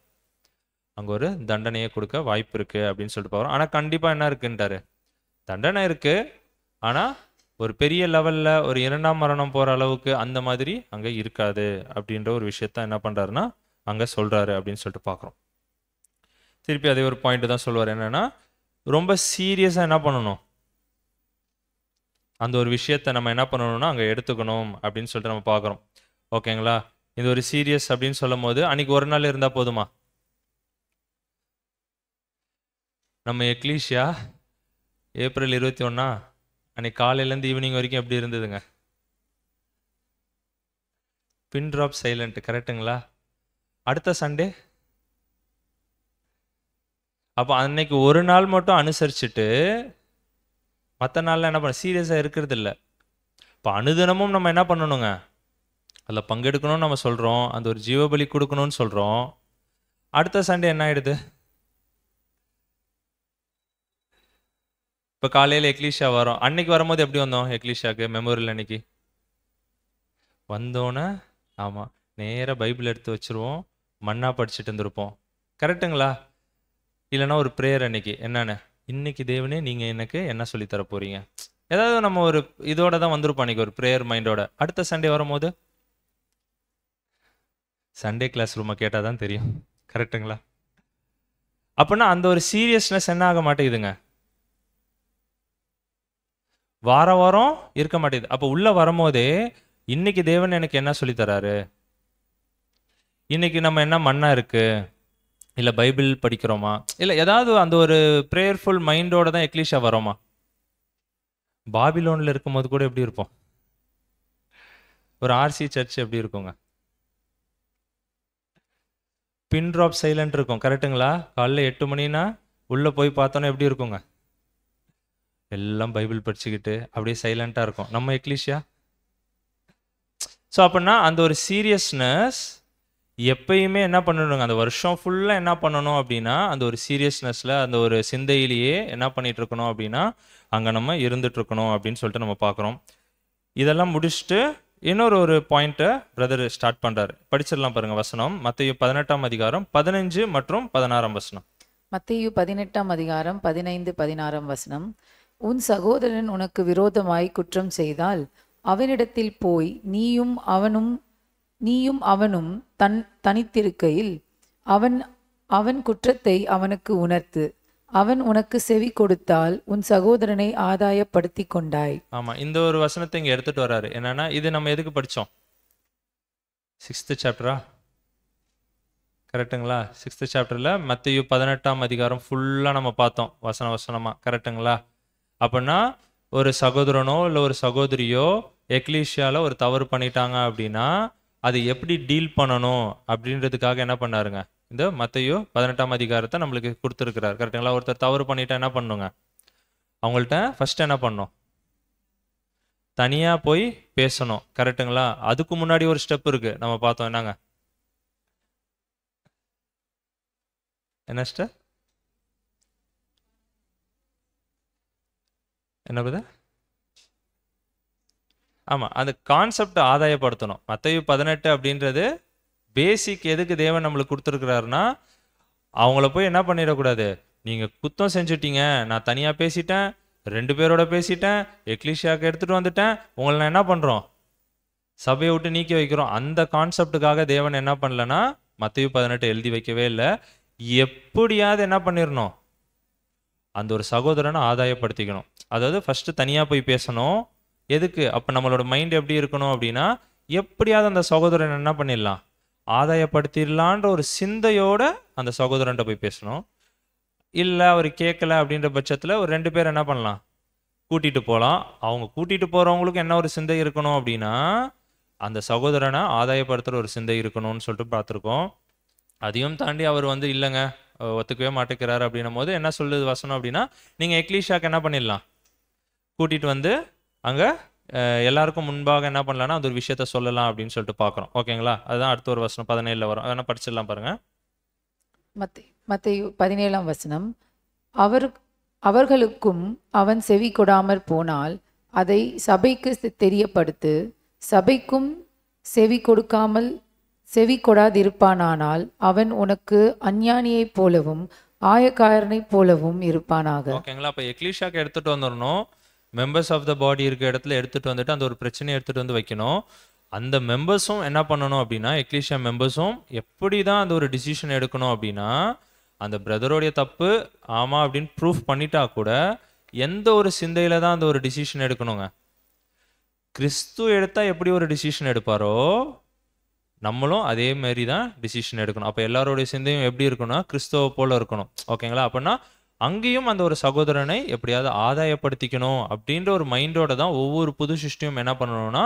அங்கே ஒரு தண்டனையை கொடுக்க வாய்ப்பு இருக்குது அப்படின்னு சொல்லிட்டு போகிறோம். ஆனால் கண்டிப்பாக என்ன இருக்குன்ட்டாரு, தண்டனை இருக்குது, ஆனால் ஒரு பெரிய லெவலில் ஒரு 2ஆம் மரணம் போகிற அளவுக்கு அந்த மாதிரி அங்கே இருக்காது அப்படின்ற ஒரு விஷயத்த என்ன பண்ணுறாருன்னா அங்கே சொல்கிறாரு அப்படின்னு சொல்லிட்டு பார்க்குறோம். திருப்பி அதே ஒரு பாயிண்ட் தான் சொல்லுவார், என்னென்னா ரொம்ப சீரியஸாக என்ன பண்ணணும், அந்த ஒரு விஷயத்த நம்ம என்ன பண்ணணும்னா அங்கே எடுத்துக்கணும் அப்படின்னு சொல்லிட்டு நம்ம பார்க்குறோம், ஓகேங்களா. இது ஒரு சீரியஸ் அப்படின்னு சொல்லும் போது அன்னைக்கு ஒரு நாள் இருந்தால் போதுமா? நம்ம எக்லீஷியா ஏப்ரல் 21 அன்னைக்கு காலையிலேருந்து ஈவினிங் வரைக்கும் எப்படி இருந்ததுங்க? பின் ட்ராப் சைலண்ட், கரெக்டுங்களா? அடுத்த சண்டே அப்போ அன்னைக்கு ஒரு நாள் மட்டும் அனுசரிச்சுட்டு மற்ற நாளில் என்ன பண்ண சீரியஸாக இருக்கிறது இல்லை. இப்போ அனுதினமும் நம்ம என்ன பண்ணணுங்க, அதில் பங்கெடுக்கணும்னு நம்ம சொல்கிறோம், அந்த ஒரு ஜீவபலி கொடுக்கணும்னு சொல்கிறோம். அடுத்த சண்டே என்ன ஆகிடுது, இப்போ காலையில் எக்லீஷா வரோம், அன்னைக்கு வரும்போது எப்படி வந்தோம் எக்லீஷாக்கு மெமோரியல் அன்னைக்கு வந்தோன்னே, ஆமாம், நேராக பைபிள் எடுத்து வச்சுருவோம், மண்ணா படிச்சுட்டு இருந்திருப்போம், கரெக்டுங்களா. இல்லைன்னா ஒரு ப்ரேயர் அன்னைக்கு என்னென்ன, இன்னைக்கு தேவனே நீங்கள் எனக்கு என்ன சொல்லித்தர போகிறீங்க, ஏதாவது நம்ம ஒரு இதோட தான் வந்திருப்போம் அன்றைக்கி, ஒரு ப்ரேயர் மைண்டோட. அடுத்த சண்டே வரும்போது சண்டே கிளாஸ் ரூமை கேட்டால் தான் தெரியும், கரெக்டுங்களா. அப்படின்னா அந்த ஒரு சீரியஸ்னஸ் என்ன ஆக மாட்டேங்குதுங்க, வாரம் வாரம் இருக்க மாட்டேங்குது. அப்போ உள்ளே வரும்போதே இன்னைக்கு தேவன் எனக்கு என்ன சொல்லித்தராரு, இன்னைக்கு நம்ம என்ன மண்ணா இருக்கு, இல்லை பைபிள் படிக்கிறோமா, இல்லை ஏதாவது அந்த ஒரு ப்ரேயர்ஃபுல் மைண்டோட தான் எக்லீஷா வரோமா? பாபிலோனில் இருக்கும்போது கூட எப்படி இருப்போம், ஒரு ஆர்சி சர்ச் எப்படி இருக்குங்க, பின் ட்ராப் சைலண்ட் இருக்கும், கரெக்டுங்களா. காலைல 8 மணினா உள்ளே போய் பார்த்தோன்னா எப்படி இருக்குங்க, எல்லாம் பைபிள் படிச்சுக்கிட்டு அப்படியே சைலண்ட்டாக இருக்கும். நம்ம எக்லீஷியா ஸோ அப்படின்னா அந்த ஒரு சீரியஸ்னஸ் எப்பயுமே என்ன பண்ணணுங்க, அந்த வருஷம் ஃபுல்லாக என்ன பண்ணணும் அப்படின்னா அந்த ஒரு சீரியஸ்னஸில் அந்த ஒரு சிந்தையிலேயே என்ன பண்ணிட்டு இருக்கணும் அப்படின்னா அங்கே நம்ம இருந்துட்டு இருக்கணும் அப்படின்னு சொல்லிட்டு நம்ம பார்க்குறோம். இதெல்லாம் முடிச்சுட்டு இன்னொரு ஒரு பாயிண்ட்டை பிரதர் ஸ்டார்ட் பண்ணுறாரு. படிச்சிடலாம் பாருங்க வசனம். மத்தேயு 18ஆம் அதிகாரம் 15 மற்றும் 16ஆம் வசனம். மத்தேயு 18ஆம் அதிகாரம் 15 16ஆம் வசனம். உன் சகோதரன் உனக்கு விரோதமாய் குற்றம் செய்தால் அவனிடத்தில் போய் நீயும் அவனும் தனித்திருக்கையில் அவன் குற்றத்தை அவனுக்கு உணர்த்து. அவன் உனக்கு செவி கொடுத்தால் உன் சகோதரனை ஆதாயப்படுத்தி கொண்டாய். ஆமா, இந்த ஒரு வசனத்தை இங்க எடுத்துட்டு வர்றாரு. என்னன்னா இது நம்ம எதுக்கு படிச்சோம்? 6th சாப்டரா? கரெக்டுங்களா? 6th சாப்டர்ல மத்தேயு 18ஆம் அதிகாரம் ஃபுல்லா நம்ம பார்த்தோம் வசனமா. கரெக்டுங்களா? அப்படின்னா ஒரு சகோதரனோ இல்லை ஒரு சகோதரியோ எக்லீஷியால ஒரு தவறு பண்ணிட்டாங்க அப்படின்னா அது எப்படி டீல் பண்ணணும் அப்படின்றதுக்காக என்ன பண்ணாருங்க, இந்த மத்தேயு 18ஆம் அதிகாரத்தை நம்மளுக்கு கொடுத்துருக்கிறார். கரெக்டுங்களா? ஒருத்தர் தவறு பண்ணிட்டா என்ன பண்ணுங்க, அவங்கள்ட்ட ஃபர்ஸ்ட் என்ன பண்ணும், தனியா போய் பேசணும். கரெக்டுங்களா? அதுக்கு முன்னாடி ஒரு ஸ்டெப் இருக்கு, நம்ம பார்த்தோம். என்னங்க, என்ன ஸ்டெப்? என்ன பத? ஆமா, அந்த கான்செப்ட் ஆதாயப்படுத்தணும். மத்தேயு 18 அப்படின்றது பேசிக் எதுக்கு தேவன் நம்மளுக்கு கொடுத்துருக்கிறாருன்னா, அவங்கள போய் என்ன பண்ணிடக்கூடாது, நீங்க குத்தம் செஞ்சுட்டீங்க, நான் தனியா பேசிட்டேன், 2 பேரோட பேசிட்டேன், எக்லீஷியாவுக்கு எடுத்துட்டு வந்துட்டேன், உங்களை நான் என்ன பண்றோம், சபையை விட்டு நீக்கி வைக்கிறோம். அந்த கான்செப்டுக்காக தேவன் என்ன பண்ணலன்னா மத்தேயு 18 எழுதி வைக்கவே இல்லை. எப்படியாவது என்ன பண்ணிடணும், அந்த ஒரு சகோதரனை ஆதாயப்படுத்திக்கணும். அதாவது ஃபர்ஸ்ட் தனியா போய் பேசணும். எதுக்கு? அப்ப நம்மளோட மைண்ட் எப்படி இருக்கணும் அப்படின்னா, எப்படியாவது அந்த சகோதரன் என்ன பண்ணிடலாம், ஆதாயப்படுத்திடலான்ற ஒரு சிந்தையோட அந்த சகோதரன்ட்ட போய் பேசணும். இல்லை அவர் கேட்கல அப்படின்ற பட்சத்தில் ஒரு 2 பேர் என்ன பண்ணலாம், கூட்டிட்டு போகலாம். அவங்க கூட்டிட்டு போறவங்களுக்கு என்ன ஒரு சிந்தை இருக்கணும் அப்படின்னா, அந்த சகோதரனை ஆதாயப்படுத்துகிற ஒரு சிந்தை இருக்கணும்னு சொல்லிட்டு பார்த்துருக்கோம். அதையும் தாண்டி அவர் இல்லைங்க ஒத்துக்கவே மாட்டேங்கிறாரு அப்படின்னும் போது என்ன சொல்லுது வசனம் அப்படின்னா, நீங்கள் எக்லீஷாக்கு என்ன பண்ணிடலாம், கூட்டிட்டு வந்து அங்கே எல்லாருக்கும் முன்பாக என்ன பண்ணலாம்னா அந்த ஒரு விஷயத்த சொல்லலாம் அப்படின்னு சொல்லிட்டு பார்க்குறோம். ஓகேங்களா? அதுதான் அடுத்த ஒரு வசனம் 17 வரும். அதனால் படிச்சிடலாம் பாருங்க. மத்தேயு 17ஆம் வசனம். அவர்களுக்கும் அவன் செவி கொடாமற் போனால் அதை சபைக்கு தெரியப்படுத்து. சபைக்கும் செவி கொடாதிருப்பானானால் அவன் உனக்கு அஞ்ஞானியைப் போலவும் ஆயக்காரனைப் போலவும் இருப்பானாக. ஓகேங்களா? அப்போ எக்லீஷாக்கு எடுத்துட்டு வந்துடணும். மெம்பர்ஸ் ஆஃப் த பாடி இருக்க இடத்துல எடுத்துட்டு வந்துட்டு அந்த ஒரு பிரச்சனையை எடுத்துட்டு வந்து வைக்கணும். அந்த மெம்பர்ஸும் என்ன பண்ணணும் அப்படின்னா, எக்லீஷியா மெம்பர்ஸும் எப்படி தான் அந்த ஒரு டிசிஷன் எடுக்கணும் அப்படின்னா, அந்த பிரதரோடைய தப்பு ஆமா அப்படின்னு ப்ரூஃப் பண்ணிட்டா கூட எந்த ஒரு சிந்தையில தான் அந்த ஒரு டிசிஷன் எடுக்கணுங்க. கிறிஸ்து எடுத்தா எப்படி ஒரு டிசிஷன் எடுப்பாரோ நம்மளும் அதே மாதிரி தான் டிசிஷன் எடுக்கணும். அப்போ எல்லாரோடைய சிந்தையும் எப்படி இருக்கணும்னா கிறிஸ்துவ போல இருக்கணும். ஓகேங்களா? அப்படின்னா அங்கேயும் அந்த ஒரு சகோதரனை எப்படியாவது ஆதாயப்படுத்திக்கணும் அப்படின்ற ஒரு மைண்டோட தான் ஒவ்வொரு புது சிருஷ்டியும் என்ன பண்ணணும்னா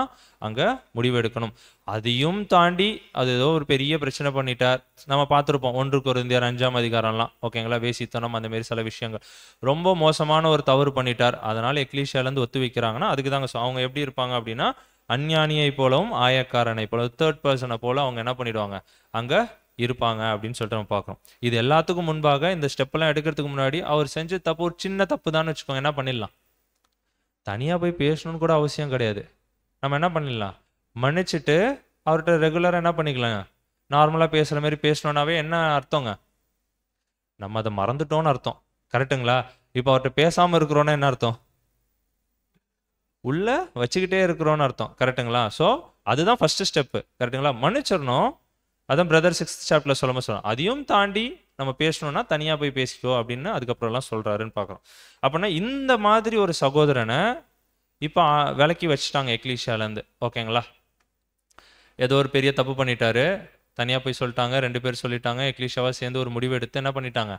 அங்கே முடிவெடுக்கணும். அதையும் தாண்டி அது ஏதோ ஒரு பெரிய பிரச்சனை பண்ணிட்டார். நம்ம பார்த்துருப்போம் 1 கொரிந்தியர் 5ஆம் அதிகாரம்லாம். ஓகேங்களா? வேசித்தனம் அந்த மாதிரி சில விஷயங்கள் ரொம்ப மோசமான ஒரு தவறு பண்ணிட்டார். அதனால எக்லீஷியாலேருந்து ஒத்து வைக்கிறாங்கன்னா அதுக்கு தாங்க அவங்க எப்படி இருப்பாங்க அப்படின்னா, அஞ்ஞானியை போலவும் ஆயக்காரனை போல தேர்ட் பர்சனை போல அவங்க என்ன பண்ணிடுவாங்க, அங்கே இருப்பாங்க அப்படின்னு சொல்லிட்டு நம்ம பார்க்குறோம். இது எல்லாத்துக்கும் முன்பாக இந்த ஸ்டெப்பெல்லாம் எடுக்கிறதுக்கு முன்னாடி அவர் செஞ்ச தப்பு ஒரு சின்ன தப்பு தான் வச்சுக்கோங்க, என்ன பண்ணிடலாம், தனியாக போய் பேசணும்னு கூட அவசியம் கிடையாது. நம்ம என்ன பண்ணிடலாம், மன்னிச்சுட்டு அவர்கிட்ட ரெகுலராக என்ன பண்ணிக்கலாம், நார்மலாக பேசுகிற மாதிரி பேசணுன்னாவே என்ன அர்த்தங்க, நம்ம அதை மறந்துட்டோன்னு அர்த்தம். கரெக்டுங்களா? இப்போ அவர்கிட்ட பேசாமல் இருக்கிறோன்னா என்ன அர்த்தம், உள்ள வச்சுக்கிட்டே இருக்கிறோன்னு அர்த்தம். கரெக்டுங்களா? ஸோ அதுதான் ஃபர்ஸ்ட் ஸ்டெப்பு. கரெக்டுங்களா? மன்னிச்சிடணும். அதான் பிரதர் 6th சாப்டர்ல சொல்லுவோம். அதையும் தாண்டி நம்ம பேசணும்னா தனியாக போய் பேசிக்கோ அப்படின்னு அதுக்கப்புறம்லாம் சொல்கிறாருன்னு பார்க்குறோம். அப்படின்னா இந்த மாதிரி ஒரு சகோதரனை இப்போ விலக்கி வச்சுட்டாங்க எக்லீஷியாலேருந்து. ஓகேங்களா? ஏதோ ஒரு பெரிய தப்பு பண்ணிட்டாரு, தனியாக போய் சொல்லிட்டாங்க, 2 பேர் சொல்லிட்டாங்க, எக்லீஷியாவாக சேர்ந்து ஒரு முடிவு எடுத்து என்ன பண்ணிட்டாங்க,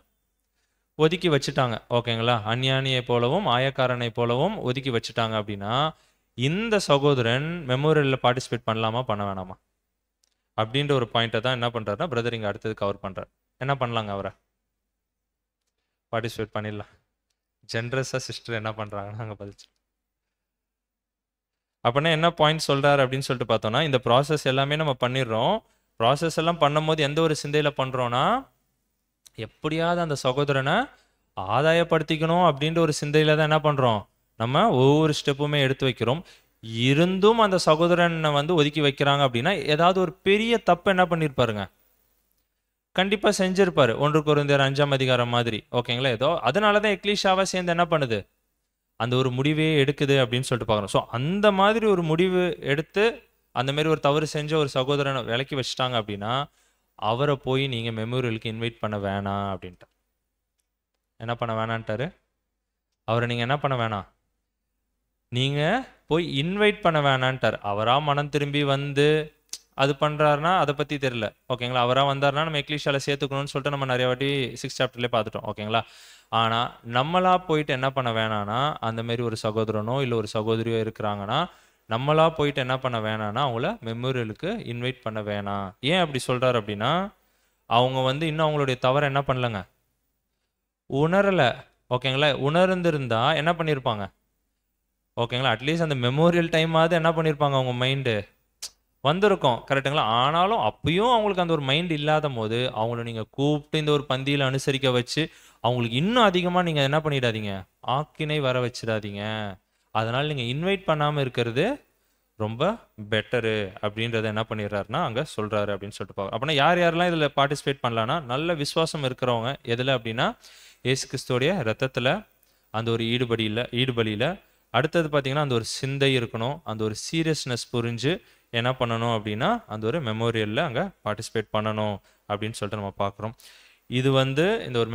ஒதுக்கி வச்சுட்டாங்க. ஓகேங்களா? அஞ்ஞானியை போலவும் ஆயக்காரனை போலவும் ஒதுக்கி வச்சுட்டாங்க. அப்படின்னா இந்த சகோதரன் மெமோரியலில் பார்ட்டிசிபேட் பண்ணலாமா பண்ண வேணாமா அப்படின்ற ஒரு பாயிண்ட்டை தான் என்ன பண்ணுறாருன்னா பிரதர் இங்கே அடுத்தது கவர் பண்ணுறாரு. என்ன பண்ணலாங்க, அவரை பார்ட்டிசிபேட் பண்ணிடலாம். ஜென்ரஸாக சிஸ்டர் என்ன பண்ணுறாங்கன்னா அங்கே பதிச்சு. அப்படின்னா என்ன பாயிண்ட் சொல்றாரு அப்படின்னு சொல்லிட்டு பார்த்தோம்னா, இந்த ப்ராசஸ் எல்லாமே நம்ம பண்ணிடுறோம். ப்ராசஸ் எல்லாம் பண்ணும்போது எந்த ஒரு சிந்தையில பண்றோம்னா, எப்படியாவது அந்த சகோதரனை ஆதாயப்படுத்திக்கணும் அப்படின்ற ஒரு சிந்தையில தான் என்ன பண்றோம், நம்ம ஒவ்வொரு ஸ்டெப்புமே எடுத்து வைக்கிறோம். இருந்தும் அந்த சகோதரனை வந்து ஒதுக்கி வைக்கிறாங்க அப்படின்னா, ஏதாவது ஒரு பெரிய தப்பு என்ன பண்ணியிருப்பாருங்க, கண்டிப்பா செஞ்சிருப்பாரு. 1 கொரிந்தியர் 5ஆம் அதிகாரம் மாதிரி. ஓகேங்களா? ஏதோ அதனால தான் எக்லீஷியாவா சேர்ந்து என்ன பண்ணுது, அந்த ஒரு முடிவே எடுக்குது அப்படின்னு சொல்லிட்டு பார்க்குறோம். ஸோ அந்த மாதிரி ஒரு முடிவு எடுத்து, அந்த மாதிரி ஒரு தவறு செஞ்ச ஒரு சகோதரனை விலக்கி வச்சுட்டாங்க அப்படின்னா, அவரை போய் நீங்க மெமோரியலுக்கு இன்வைட் பண்ண வேணாம் அப்படின்ட்டு. என்ன பண்ண வேணான்ட்டாரு? அவரை நீங்க என்ன பண்ண வேணாம்? நீங்க போய் இன்வைட் பண்ண வேணான்ட்டார். அவரா மனம் திரும்பி வந்து அது பண்றாருன்னா அதை பத்தி தெரியல. ஓகேங்களா? அவரா வந்தாருன்னா நம்ம எக்லீஷியால சேர்த்துக்கணும்னு சொல்லிட்டு நம்ம நிறைய வாட்டி 6 சாப்டர்லேயே பார்த்துட்டோம். ஓகேங்களா? ஆனா நம்மளா போயிட்டு என்ன பண்ண வேணாம்னா, அந்த மாதிரி ஒரு சகோதரனோ இல்லை ஒரு சகோதரியோ இருக்கிறாங்கன்னா, நம்மளா போயிட்டு என்ன பண்ண வேணாம்னா, அவங்கள மெமோரியலுக்கு இன்வைட் பண்ண வேணாம். ஏன் அப்படி சொல்றாரு அப்படின்னா, அவங்க வந்து இன்னும் அவங்களுடைய தவறை என்ன பண்ணலங்க, உணரல. ஓகேங்களா? உணர்ந்திருந்தா என்ன பண்ணியிருப்பாங்க? ஓகேங்களா? அட்லீஸ்ட் அந்த மெமோரியல் டைமாவது என்ன பண்ணியிருப்பாங்க, அவங்க மைண்டு வந்திருக்கும். கரெக்ட்டுங்களா? ஆனாலும் அப்பயும் அவங்களுக்கு அந்த ஒரு மைண்ட் இல்லாத போது, அவங்கள நீங்க கூப்பிட்டு இந்த ஒரு பந்தியில அனுசரிக்க வச்சு, அவங்களுக்கு இன்னும் அதிகமா நீங்க என்ன பண்ணிடாதீங்க, ஆக்கினை வர வச்சிடாதீங்க. அதனால நீங்க இன்வைட் பண்ணாம இருக்கிறது ரொம்ப பெட்டரு அப்படின்றத என்ன பண்ணிடுறாருன்னா, அங்க சொல்றாரு அப்படின்னு சொல்லிட்டு பார்க்குறோம். அப்படின்னா யார் யாரெல்லாம் இதில் பார்ட்டிசிபேட் பண்ணலான்னா, நல்ல விசுவாசம் இருக்கிறவங்க எதில் அப்படின்னா, இயேசு கிறிஸ்துவோடைய ரத்தத்தில் அந்த ஒரு ஈடுபலியில அடுத்தது பார்த்தீங்கன்னா, அந்த ஒரு சிந்தை இருக்கணும். அந்த ஒரு சீரியஸ்னஸ் புரிஞ்சு என்ன பண்ணணும் அப்படின்னா, அந்த ஒரு மெமோரியலில் அங்கே பார்ட்டிசிபேட் பண்ணணும் அப்படின்னு சொல்லிட்டு நம்ம பார்க்குறோம். இது வந்து இந்த ஒரு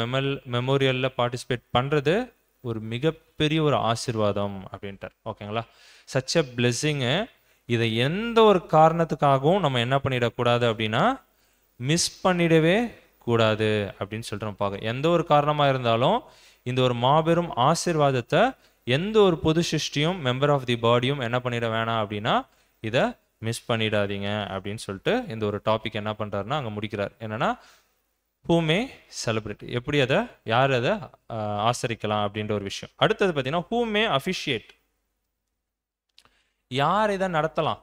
மெமோரியலில் பார்ட்டிசிபேட் பண்ணுறது ஒரு மிகப்பெரிய ஒரு ஆசீர்வாதம் அப்படின்ட்டார். ஓகேங்களா? Such a blessing. இதை எந்த ஒரு காரணத்துக்காகவும் நம்ம என்ன பண்ணிடக்கூடாது அப்படின்னா, மிஸ் பண்ணிடவே கூடாது அப்படின்னு சொல்லிட்டு நம்ம பார்க்கறோம். எந்த ஒரு காரணமாக இருந்தாலும் இந்த ஒரு மாபெரும் ஆசீர்வாதத்தை எந்த ஒரு புது சிருஷ்டியும் மெம்பர் ஆஃப் தி பாடியும் என்ன பண்ணிட வேணாம் அப்படின்னா, இதை மிஸ் பண்ணிடாதீங்க அப்படின்னு சொல்லிட்டு இந்த ஒரு டாபிக் என்ன பண்ணுறாருன்னா அங்கே முடிக்கிறார். என்னன்னா, who may celebrate, எப்படி அதை யார் அதை ஆசரிக்கலாம் அப்படின்ற ஒரு விஷயம். அடுத்தது பார்த்தீங்கன்னா, who may officiate, யார் இதை நடத்தலாம்.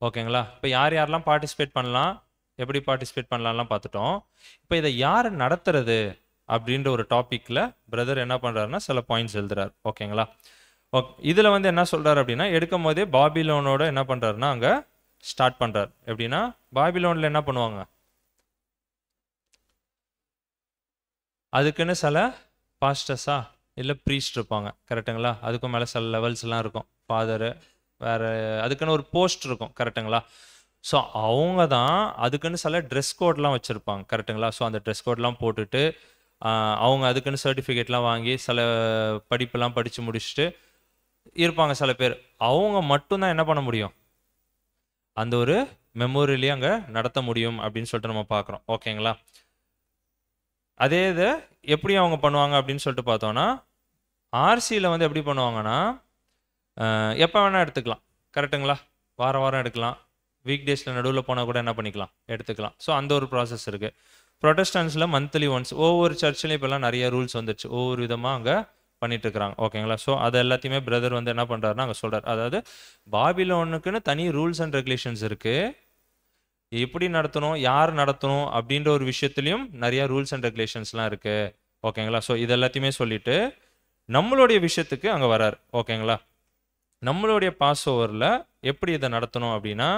ஓகேங்களா? இப்போ யார் யாரெல்லாம் பார்ட்டிசிபேட் பண்ணலாம், எப்படி பார்ட்டிசிபேட் பண்ணலாம்லாம் பார்த்துட்டோம். இப்போ இதை யார் நடத்துறது அப்படின்ற ஒரு டாபிக்ல பிரதர் என்ன பண்றாருன்னா சில பாயிண்ட்ஸ் எழுதுறாரு. ஓகேங்களா? இதுல வந்து என்ன சொல்றாரு அப்படின்னா, எடுக்கும் போதே பாபிலோனோட என்ன பண்றாருன்னா அங்க ஸ்டார்ட் பண்றாரு. எப்படின்னா, பாபிலோன்ல என்ன பண்ணுவாங்க, அதுக்குன்னு சில பாஸ்டர்ஸா இல்லை ப்ரீஸ்ட் இருப்பாங்க. கரெக்டுங்களா? அதுக்கும் மேலே சில லெவல்ஸ்லாம் இருக்கும். ஃபாதரு வேறு அதுக்குன்னு ஒரு போஸ்ட் இருக்கும். கரெக்டுங்களா? ஸோ அவங்க தான் அதுக்குன்னு சில ட்ரெஸ் கோட்லாம் வச்சுருப்பாங்க. கரெக்டுங்களா? ஸோ அந்த ட்ரெஸ் கோட்லாம் போட்டுட்டு அவங்க அதுக்குன்னு சர்டிஃபிகேட்லாம் வாங்கி சில படிப்பெல்லாம் படித்து முடிச்சுட்டு இருப்பாங்க சில பேர். அவங்க மட்டும்தான் என்ன பண்ண முடியும், அந்த ஒரு மெமோரியலே அங்கே நடத்த முடியும் அப்படின்னு சொல்லிட்டு நம்ம பார்க்குறோம். ஓகேங்களா? அதே இது எப்படி அவங்க பண்ணுவாங்க அப்படின்னு சொல்லிட்டு பார்த்தோன்னா, ஆர்சியில் வந்து எப்படி பண்ணுவாங்கன்னா, எப்போ வேணால் எடுத்துக்கலாம். கரெக்டுங்களா? வாரம் வாரம் எடுக்கலாம். வீக் டேஸில் நடுவில் போனால் கூட என்ன பண்ணிக்கலாம், எடுத்துக்கலாம். ஸோ அந்த ஒரு ப்ராசஸ் இருக்குது. ப்ரொட்டஸ்டன்ஸில் மந்த்லி ஒன்ஸ், ஒவ்வொரு சர்ச்சிலையும் இப்போல்லாம் நிறைய ரூல்ஸ் வந்துடுச்சு. ஒவ்வொரு விதமாக அங்கே பண்ணிட்டு இருக்கிறாங்க. ஓகேங்களா? ஸோ அது எல்லாத்தையுமே பிரதர் வந்து என்ன பண்ணுறாருன்னா அங்கே சொல்கிறார். அதாவது பாபிலோனுக்குன்னு தனி ரூல்ஸ் அண்ட் ரெகுலேஷன்ஸ் இருக்குது. எப்படி நடத்தணும், யார் நடத்தணும் அப்படின்ற ஒரு விஷயத்துலையும் நிறைய ரூல்ஸ் அண்ட் ரெகுலேஷன்ஸ்லாம் இருக்குது. ஓகேங்களா? ஸோ இது எல்லாத்தையுமே சொல்லிட்டு நம்மளுடைய விஷயத்துக்கு அங்கே வரார். ஓகேங்களா? நம்மளுடைய பாஸ் ஓவரில் எப்படி இதை நடத்தணும் அப்படின்னா,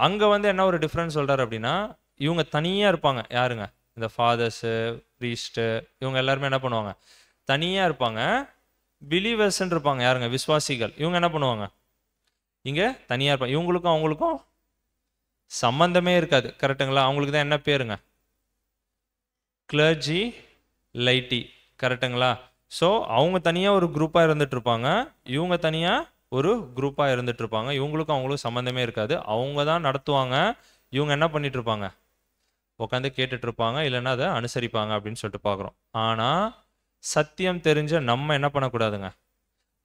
அங்கே வந்து என்ன ஒரு டிஃப்ரென்ஸ் சொல்கிறார் அப்படின்னா, இவங்க தனியாக இருப்பாங்க. யாருங்க, இந்த ஃபாதர்ஸு ப்ரீஸ்ட்டு இவங்க எல்லாருமே என்ன பண்ணுவாங்க, தனியாக இருப்பாங்க. பிலீவர்ஸ்ன்னு இருப்பாங்க. யாருங்க, விசுவாசிகள். இவங்க என்ன பண்ணுவாங்க, இங்கே தனியாக இருப்பாங்க. இவங்களுக்கும் அவங்களுக்கும் சம்பந்தமே இருக்காது. கரெக்டுங்களா? அவங்களுக்கு தான் என்ன பேருங்க, கிளர்ஜி லைட்டி. கரெக்டுங்களா? ஸோ அவங்க தனியாக ஒரு குரூப்பாக இருந்துட்டு இருப்பாங்க, இவங்க தனியாக ஒரு குரூப்பாக இருந்துட்டு இருப்பாங்க. இவங்களுக்கும் அவங்களுக்கும் சம்மந்தமே இருக்காது. அவங்க தான் நடத்துவாங்க. இவங்க என்ன பண்ணிட்டு இருப்பாங்க, உட்காந்து கேட்டுட்டு இருப்பாங்க, இல்லைன்னா அதை அனுசரிப்பாங்க அப்படின்னு சொல்லிட்டு பார்க்குறோம். ஆனால் சத்தியம் தெரிஞ்ச நம்ம என்ன பண்ணக்கூடாதுங்க,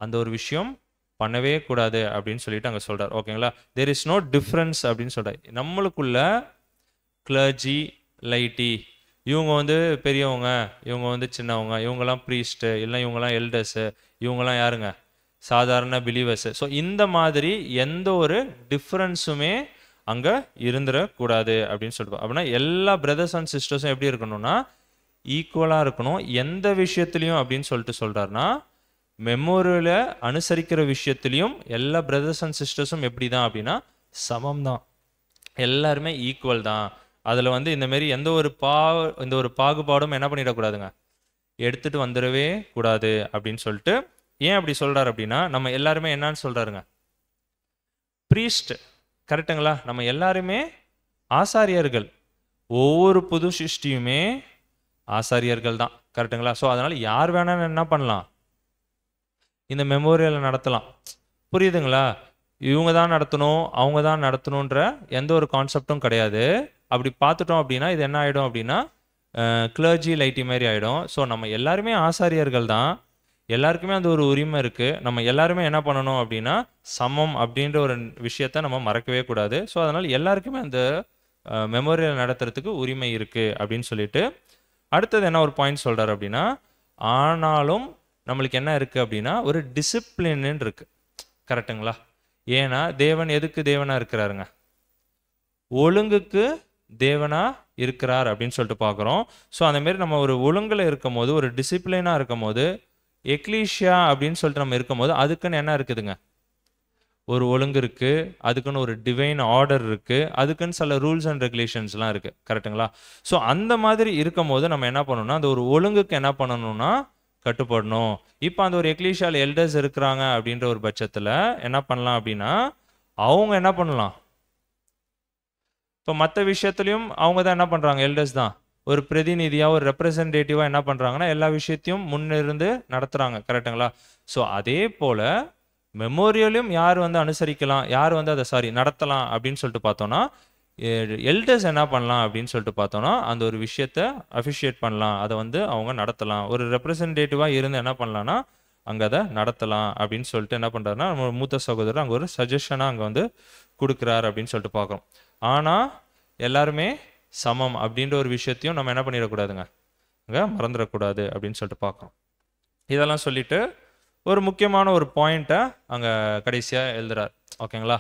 அந்த ஒரு விஷயம் பண்ணவே கூடாது அப்படின்னு சொல்லிட்டு அங்கே சொல்கிறார். ஓகேங்களா? தேர் இஸ் நோ டிஃப்ரென்ஸ் அப்படின்னு சொல்கிறார். நம்மளுக்குள்ள கிளர்ஜி லைட்டி, இவங்க வந்து பெரியவங்க, இவங்க வந்து சின்னவங்க, இவங்கெல்லாம் ப்ரீஸ்ட்டு, இல்லை இவங்கெல்லாம் எல்டர்ஸு, இவங்கெல்லாம் யாருங்க, சாதாரண பிலீவர்ஸ். ஸோ இந்த மாதிரி எந்த ஒரு டிஃப்ரென்ஸுமே அங்கே இருந்துடக்கூடாது அப்படின்னு சொல்லிட்டு, அப்படின்னா எல்லா பிரதர்ஸ் அண்ட் சிஸ்டர்ஸும் எப்படி இருக்கணும்னா ஈக்குவலாக இருக்கணும் எந்த விஷயத்துலையும் அப்படின்னு சொல்லிட்டு சொல்கிறாருன்னா, மெமோரியலை அனுசரிக்கிற விஷயத்துலையும் எல்லா பிரதர்ஸ் அண்ட் சிஸ்டர்ஸும் எப்படி தான் அப்படின்னா சமம் தான், எல்லாருமே ஈக்குவல் தான். அதில் வந்து இந்தமாரி எந்த ஒரு பாகுபாடும் என்ன பண்ணிடக்கூடாதுங்க, எடுத்துட்டு வந்துடவே கூடாது அப்படின்னு சொல்லிட்டு. ஏன் அப்படி சொல்றாரு அப்படின்னா, நம்ம எல்லாருமே என்னன்னு சொல்றாருங்க, ப்ரீஸ்ட். கரெக்டுங்களா? நம்ம எல்லாருமே ஆசாரியர்கள், ஒவ்வொரு புது சிருஷ்டியுமே ஆசாரியர்கள் தான். கரெக்டுங்களா? ஸோ அதனால யார் வேணாலும் என்ன பண்ணலாம், இந்த மெமோரியலை நடத்தலாம். புரியுதுங்களா? இவங்க தான் நடத்தணும் அவங்க தான் நடத்தணுன்ற எந்த ஒரு கான்செப்டும் கிடையாது. அப்படி பார்த்துட்டோம் அப்படின்னா இது என்ன ஆகிடும் அப்படின்னா கிளர்ஜி லைட்டி மாதிரி ஆகிடும். ஸோ நம்ம எல்லாருமே ஆசாரியர்கள் தான், எல்லாருக்குமே அந்த ஒரு உரிமை இருக்குது. நம்ம எல்லாருமே என்ன பண்ணணும் அப்படின்னா சமம் அப்படின்ற ஒரு விஷயத்த நம்ம மறக்கவே கூடாது. ஸோ அதனால் எல்லாருக்குமே அந்த மெமோரியல் நடத்துறதுக்கு உரிமை இருக்குது அப்படின்னு சொல்லிட்டு, அடுத்தது என்ன ஒரு பாயிண்ட் சொல்கிறார் அப்படின்னா, ஆனாலும் நம்மளுக்கு என்ன இருக்குது அப்படின்னா ஒரு டிசிப்ளின் இருக்குது. கரெக்டுங்களா? ஏன்னா தேவன் எதுக்கு தேவனாக இருக்கிறாருங்க, ஒழுங்குக்கு தேவனா இருக்கிறார் அப்படின்னு சொல்லிட்டு பார்க்குறோம். ஸோ அந்தமாரி நம்ம ஒரு ஒழுங்கில் இருக்கும் போது, ஒரு டிசிப்ளினாக இருக்கும் போது, எக்லீஷியா அப்படின்னு சொல்லிட்டு நம்ம இருக்கும் போது அதுக்குன்னு என்ன இருக்குதுங்க, ஒரு ஒழுங்கு இருக்குது, அதுக்குன்னு ஒரு டிவைன் ஆர்டர் இருக்குது, அதுக்குன்னு சில ரூல்ஸ் அண்ட் ரெகுலேஷன்ஸ்லாம் இருக்குது. கரெக்டுங்களா? ஸோ அந்த மாதிரி இருக்கும் போது நம்ம என்ன பண்ணணும்னா அந்த ஒரு ஒழுங்குக்கு என்ன பண்ணணும்னா கட்டுப்படணும். இப்போ அந்த ஒரு எக்லீஷியால் எல்டர்ஸ் இருக்கிறாங்க அப்படின்ற ஒரு பட்சத்தில் என்ன பண்ணலாம் அப்படின்னா, அவங்க என்ன பண்ணலாம், இப்போ மற்ற விஷயத்துலையும் அவங்க தான் என்ன பண்ணுறாங்க, எல்டர்ஸ் தான் ஒரு பிரதிநிதியாக ஒரு ரெப்ரசன்டேட்டிவாக என்ன பண்ணுறாங்கன்னா எல்லா விஷயத்தையும் முன்னிருந்து நடத்துகிறாங்க. கரெக்டுங்களா? ஸோ அதே போல் மெமோரியலையும் யார் வந்து அனுசரிக்கலாம், யார் வந்து அதை நடத்தலாம் அப்படின்னு சொல்லிட்டு பார்த்தோன்னா, எல்டர்ஸ் என்ன பண்ணலாம் அப்படின்னு சொல்லிட்டு பார்த்தோன்னா அந்த ஒரு விஷயத்தை அஃபிஷியேட் பண்ணலாம், அதை வந்து அவங்க நடத்தலாம். ஒரு ரெப்ரசன்டேட்டிவாக இருந்து என்ன பண்ணலான்னா அங்கே அதை நடத்தலாம் அப்படின்னு சொல்லிட்டு என்ன பண்ணுறாருன்னா நம்ம மூத்த சகோதரர் அங்கே ஒரு சஜஷனாக அங்கே வந்து கொடுக்குறாரு அப்படின்னு சொல்லிட்டு பார்க்குறோம். ஆனால் எல்லாருமே சமம் அப்படின்ற ஒரு விஷயத்தையும் நம்ம என்ன பண்ணிடக்கூடாதுங்க, அங்கே மறந்துடக்கூடாது அப்படின்னு சொல்லிட்டு பார்க்குறோம். இதெல்லாம் சொல்லிட்டு ஒரு முக்கியமான ஒரு பாயிண்ட்டை அங்கே கடைசியாக எழுதுறார். ஓகேங்களா?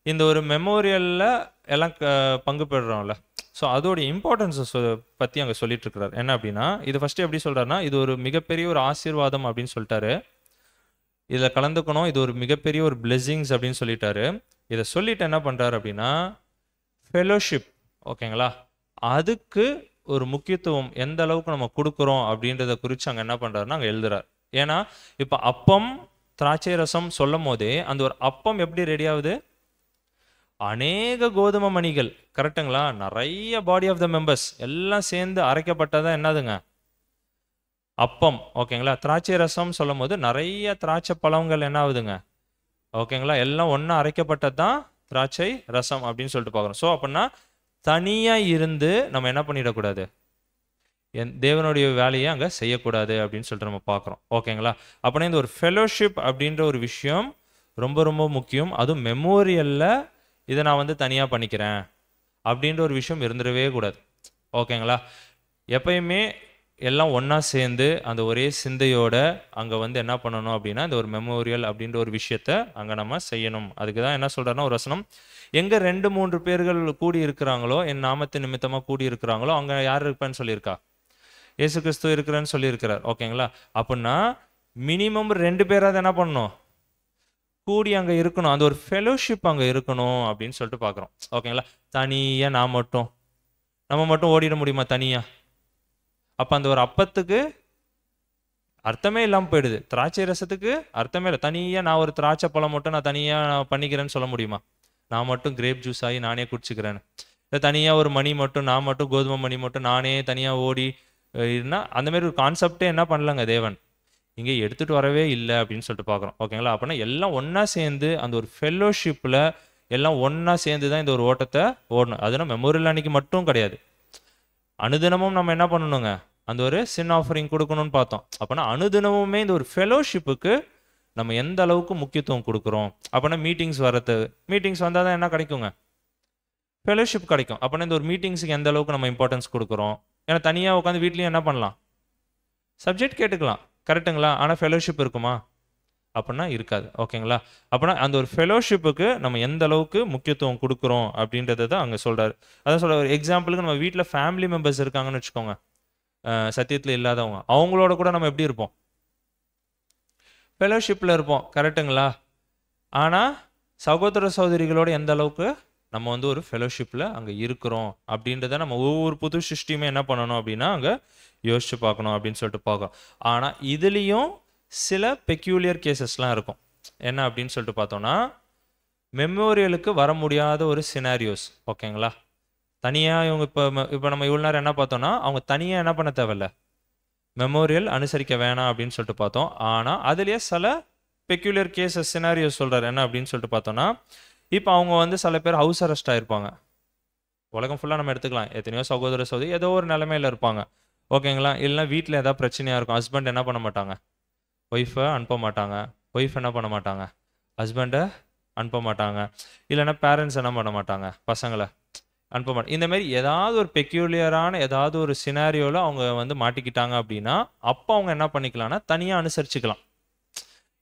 இந்த ஒரு மெமோரியலில் எல்லாம் பங்கு பெறுறோம்ல, ஸோ அதோடைய இம்பார்ட்டன்ஸை பற்றி அங்கே சொல்லிட்டு இருக்கிறார். என்ன அப்படின்னா, இது ஃபஸ்ட்டு எப்படி சொல்கிறாருன்னா, இது ஒரு மிகப்பெரிய ஒரு ஆசீர்வாதம் அப்படின்னு சொல்லிட்டாரு, இதில் கலந்துக்கணும், இது ஒரு மிகப்பெரிய ஒரு பிளெஸிங்ஸ் அப்படின்னு சொல்லிட்டாரு. இதை சொல்லிட்டு என்ன பண்ணுறாரு அப்படின்னா ஃபெலோஷிப், ஓகேங்களா, அதுக்கு ஒரு முக்கியத்துவம் எந்த அளவுக்கு நம்ம கொடுக்குறோம் அப்படின்றத குறித்து அங்கே என்ன பண்ணுறாருன்னா அங்கே எழுதுறார். ஏன்னா இப்போ அப்பம் திராட்சை ரசம் சொல்லும் போதே அந்த ஒரு அப்பம் எப்படி ரெடி ஆகுது, அநேக கோதுமை மணிகள். கரெக்டுங்களா? நிறைய பாடி ஆஃப் த மெம்பர்ஸ் எல்லாம் சேர்ந்து அரைக்கப்பட்டதான் என்னதுங்க, அப்பம். ஓகேங்களா? திராட்சை ரசம் சொல்லும் போது நிறைய திராட்சை பழங்கள் என்ன ஆகுதுங்க, ஓகேங்களா, எல்லாம் ஒன்றா அரைக்கப்பட்டது தான் திராட்சை ரசம் அப்படின்னு சொல்லிட்டு பார்க்குறோம். ஸோ அப்படின்னா தனியாக இருந்து நம்ம என்ன பண்ணிடக்கூடாது, தேவனுடைய வேலையை அங்கே செய்யக்கூடாது அப்படின்னு சொல்லிட்டு நம்ம பார்க்குறோம். ஓகேங்களா? அப்படின்னா இந்த ஒரு ஃபெலோஷிப் அப்படின்ற ஒரு விஷயம் ரொம்ப ரொம்ப முக்கியம். அதுவும் மெமோரியலில் இதை நான் வந்து தனியாக பண்ணிக்கிறேன் அப்படின்ற ஒரு விஷயம் இருந்துடவே கூடாது. ஓகேங்களா? எப்பயுமே எல்லாம் ஒன்றா சேர்ந்து அந்த ஒரே சிந்தையோட அங்கே வந்து என்ன பண்ணணும் அப்படின்னா இந்த ஒரு மெமோரியல் அப்படின்ற ஒரு விஷயத்த அங்கே நம்ம செய்யணும். அதுக்கு தான் என்ன சொல்கிறாருன்னா ஒரு வசனம், எங்கே 2-3 பேர்கள் கூடி இருக்கிறாங்களோ, என் நாமத்து நிமித்தமாக கூடி இருக்கிறாங்களோ அங்கே யார் இருப்பேன்னு சொல்லியிருக்கா, இயேசு கிறிஸ்து இருக்கிறேன்னு சொல்லியிருக்கிறார். ஓகேங்களா? அப்படின்னா மினிமம் 2 பேராவது என்ன பண்ணணும், கூடி அங்கே இருக்கணும், அந்த ஒரு ஃபெலோஷிப் அங்கே இருக்கணும் அப்படின்னு சொல்லிட்டு பார்க்குறோம். ஓகேங்களா? தனியாக நம்ம மட்டும் ஓடிட முடியுமா தனியாக? அப்போ அந்த ஒரு அப்பத்துக்கு அர்த்தமே இல்லாமல் போயிடுது, திராட்சை ரசத்துக்கு அர்த்தமே இல்லை. தனியாக நான் ஒரு திராட்சை பழம் மட்டும் நான் தனியாக பண்ணிக்கிறேன்னு சொல்ல முடியுமா, நான் மட்டும் கிரேப் ஜூஸ் ஆகி நானே குடிச்சுக்கிறேன்னு, இல்லை தனியாக ஒரு மணி மட்டும் நான் மட்டும் கோதுமை மணி மட்டும் நானே தனியாக ஓடி இருந்தால் அந்தமாரி ஒரு கான்செப்டே என்ன பண்ணலங்க தேவன் இங்கே எடுத்துகிட்டு வரவே இல்லை அப்படின்னு சொல்லிட்டு பார்க்குறோம். ஓகேங்களா? அப்படின்னா எல்லாம் ஒன்றா சேர்ந்து அந்த ஒரு ஃபெல்லோஷிப்பில் எல்லாம் ஒன்றா சேர்ந்து தான் இந்த ஒரு ஓட்டத்தை ஓடணும். அதுனா மெமோரியல் அன்னைக்கு மட்டும் கிடையாது, அனுதினமும் நம்ம என்ன பண்ணணுங்க, அந்த ஒரு சின் ஆஃபரிங் கொடுக்கணும்னு பார்த்தோம். அப்படின்னா அனுதினமுமே இந்த ஒரு ஃபெலோஷிப்புக்கு நம்ம எந்த அளவுக்கு முக்கியத்துவம் கொடுக்குறோம். அப்படின்னா மீட்டிங்ஸ் வந்தால் தான் என்ன கிடைக்குங்க, ஃபெலோஷிப் கிடைக்கும். அப்படின்னா இந்த ஒரு மீட்டிங்ஸுக்கு எந்த அளவுக்கு நம்ம இம்பார்ட்டன்ஸ் கொடுக்குறோம். ஏன்னா தனியாக உட்காந்து வீட்லேயும் என்ன பண்ணலாம், சப்ஜெக்ட் கேட்டுக்கலாம். கரெக்டுங்களா? ஆனால் ஃபெலோஷிப் இருக்குமா, அப்படின்னா இருக்காது. ஓகேங்களா? அப்படின்னா அந்த ஒரு ஃபெலோஷிப்புக்கு நம்ம எந்த அளவுக்கு முக்கியத்துவம் கொடுக்குறோம் அப்படின்றத தான் அங்கே சொல்கிறார். அதான் சொல்ற ஒரு எக்ஸாம்பிளுக்கு நம்ம வீட்டில் ஃபேமிலி மெம்பர்ஸ் இருக்காங்கன்னு வச்சுக்கோங்க, சத்தியத்தில் இல்லாதவங்க, அவங்களோட கூட நம்ம எப்படி இருப்போம்? ஃபெலோஷிப்பில் இருப்போம். கரெக்டுங்களா? ஆனால் சகோதர சகோதரிகளோட எந்த அளவுக்கு நம்ம வந்து ஒரு ஃபெலோஷிப்பில் அங்கே இருக்கிறோம் அப்படின்றத நம்ம ஒவ்வொரு புது சிருஷ்டியுமே என்ன பண்ணணும் அப்படின்னா அங்கே யோசிச்சு பார்க்கணும் அப்படின்னு சொல்லிட்டு பார்க்கணும். ஆனால் இதுலேயும் சில பெக்யூலியர் கேசஸ்லாம் இருக்கும். என்ன அப்படின்னு சொல்லிட்டு பார்த்தோம்னா, மெமோரியலுக்கு வர முடியாத ஒரு சினாரியோஸ். ஓகேங்களா? தனியாக இவங்க இப்போ நம்ம இவ்வளோ நேரம் என்ன பார்த்தோம்னா, அவங்க தனியாக என்ன பண்ண தேவையில்ல, மெமோரியல் அனுசரிக்க வேணாம் அப்படின்னு சொல்லிட்டு பார்த்தோம். ஆனால் அதுலேயே சில பெக்யூலியர் கேசஸ் சினாரியோஸ் சொல்கிறார். என்ன அப்படின்னு சொல்லிட்டு பார்த்தோன்னா, இப்போ அவங்க வந்து சில பேர் ஹவுஸ் அரெஸ்ட் ஆகிருப்பாங்க. உலகம் ஃபுல்லாக நம்ம எடுத்துக்கலாம், எத்தனையோ சகோதர சகோதரி ஏதோ ஒரு நிலைமையில் இருப்பாங்க. ஓகேங்களா? இல்லைனா வீட்டில் ஏதாவது பிரச்சனையாக இருக்கும். ஹஸ்பண்ட் என்ன பண்ண மாட்டாங்க, ஒய்ஃபை அனுப்ப மாட்டாங்க. ஒய்ஃப் என்ன பண்ண மாட்டாங்க, ஹஸ்பண்டை அனுப்ப மாட்டாங்க. இல்லைன்னா பேரண்ட்ஸ் என்ன பண்ண மாட்டாங்க, பசங்களை அனுப்ப மாட்டாங்க. இந்த மாதிரி ஏதாவது ஒரு பெக்யூலியரான ஏதாவது ஒரு சினாரியோவில் அவங்க வந்து மாட்டிக்கிட்டாங்க அப்படின்னா, அப்போ அவங்க என்ன பண்ணிக்கலாம்னா தனியாக அனுசரிச்சுக்கலாம்.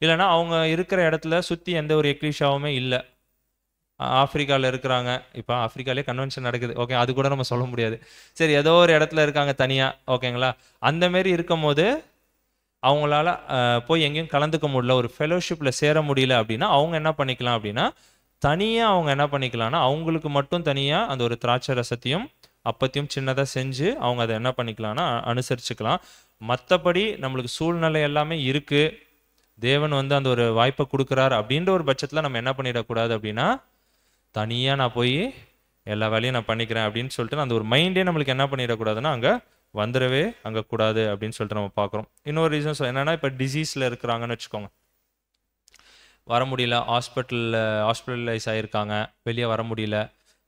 இல்லைனா அவங்க இருக்கிற இடத்துல சுற்றி எந்த ஒரு எக்லீஷாவுமே இல்லை, ஆப்பிரிக்காவில் இருக்கிறாங்க, இப்போ ஆப்பிரிக்காலே கன்வென்ஷன் நடக்குது, ஓகே, அது கூட நம்ம சொல்ல முடியாது. சரி, ஏதோ ஒரு இடத்துல இருக்காங்க தனியாக. ஓகேங்களா? அந்த மாரி இருக்கும் போது அவங்களால போய் எங்கேயும் கலந்துக்க முடியல, ஒரு ஃபெலோஷிப்பில் சேர முடியல அப்படின்னா அவங்க என்ன பண்ணிக்கலாம் அப்படின்னா, தனியாக அவங்க என்ன பண்ணிக்கலாம்னா அவங்களுக்கு மட்டும் தனியாக அந்த ஒரு திராட்சை ரசத்தையும் அப்பத்தையும் சின்னதாக செஞ்சு அவங்க அதை என்ன பண்ணிக்கலாம்னா அனுசரிச்சுக்கலாம். மற்றபடி நம்மளுக்கு சூழ்நிலை எல்லாமே இருக்குது, தேவன் வந்து அந்த ஒரு வாய்ப்பை கொடுக்குறாரு அப்படின்ற ஒரு பட்சத்தில் நம்ம என்ன பண்ணிடக்கூடாது அப்படின்னா, தனியாக நான் போய் எல்லா வேலையும் நான் பண்ணிக்கிறேன் அப்படின்னு சொல்லிட்டு அந்த ஒரு மைண்டே நம்மளுக்கு என்ன பண்ணிடக்கூடாதுன்னா அங்கே வந்துடவே அங்கே கூடாது அப்படின்னு சொல்லிட்டு நம்ம பார்க்குறோம். இன்னொரு ரீசன்ஸ் என்னென்னா, இப்போ டிசீஸில் இருக்கிறாங்கன்னு வச்சுக்கோங்க, வர முடியல, ஹாஸ்பிட்டலைஸ் ஆகியிருக்காங்க, வெளியே வர முடியல.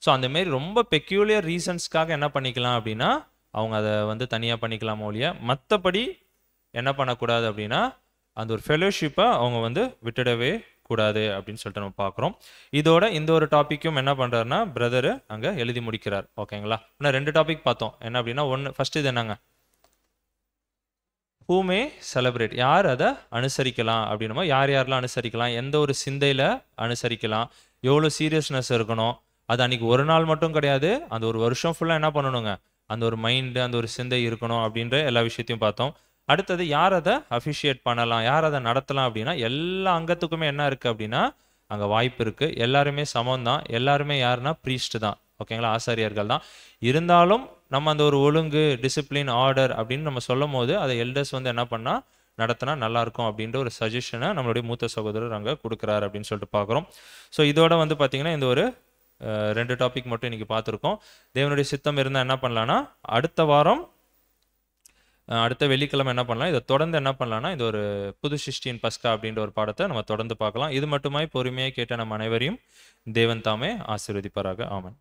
ஸோ அந்தமாரி ரொம்ப பெக்யூலியர் ரீசன்ஸ்க்காக என்ன பண்ணிக்கலாம் அப்படின்னா அவங்க அதை வந்து தனியாக பண்ணிக்கலாமோ ஒழிய, மற்றபடி என்ன பண்ணக்கூடாது அப்படின்னா அந்த ஒரு ஃபெலோஷிப்பை அவங்க வந்து விட்டுடவே கூடாது அப்படின்னு சொல்லிட்டு நம்ம பார்க்குறோம். இதோட இந்த ஒரு டாப்பிக்கும் என்ன பண்ணுறாருன்னா பிரதரு அங்கே எழுதி முடிக்கிறார். ஓகேங்களா? இன்னும் 2 டாபிக் பார்த்தோம். என்ன அப்படின்னா, ஃபர்ஸ்ட் இது என்னங்க, ஹூ மே செலிப்ரேட், யார் அதை அனுசரிக்கலாம் அப்படின்னமோ, யார் யாரெல்லாம் அனுசரிக்கலாம், எந்த ஒரு சிந்தையில் அனுசரிக்கலாம், எவ்வளோ சீரியஸ்னஸ் இருக்கணும், அது அன்றைக்கி ஒரு நாள் மட்டும் கிடையாது, அந்த ஒரு வருஷம் ஃபுல்லாக என்ன பண்ணணுங்க, அந்த ஒரு மைண்டு அந்த ஒரு சிந்தை இருக்கணும் அப்படின்ற எல்லா விஷயத்தையும் பார்த்தோம். அடுத்தது யார் அதை அஃபிஷியேட் பண்ணலாம், யார் அதை நடத்தலாம் அப்படின்னா, எல்லா அங்கத்துக்குமே என்ன இருக்குது அப்படின்னா அங்கே வாய்ப்பு இருக்குது. எல்லாருமே சமம் தான், எல்லாருமே யாருன்னா ப்ரீஸ்ட் தான். ஓகேங்களா? ஆசாரியர்கள் தான். இருந்தாலும் நம்ம அந்த ஒரு ஒழுங்கு, டிசிப்ளின், ஆர்டர் அப்படின்னு நம்ம சொல்லும் போது அதை எல்டர்ஸ் வந்து என்ன பண்ணால் நடத்தினா நல்லாயிருக்கும் அப்படின்ற ஒரு சஜஷனை நம்மளுடைய மூத்த சகோதரர் அங்கே கொடுக்குறாரு அப்படின்னு சொல்லிட்டு பார்க்குறோம். ஸோ இதோட வந்து பார்த்திங்கன்னா இந்த ஒரு 2 டாபிக் மட்டும் இன்றைக்கி பார்த்துருக்கோம். தேவனுடைய சித்தம் இருந்தால் என்ன பண்ணலான்னா அடுத்த வாரம் அடுத்த வெள்ளிக்கிழமை என்ன பண்ணலாம், இதை தொடர்ந்து என்ன பண்ணலாம்னா இந்த ஒரு புது சிருஷ்டியின் பஸ்கா அப்படின்ற ஒரு பாடத்தை நம்ம தொடர்ந்து பார்க்கலாம். இது மட்டுமாய் பொறுமையாக கேட்ட நம்ம அனைவரையும் தேவன் தாமே ஆசீர்வதிப்பாராக. ஆமென்.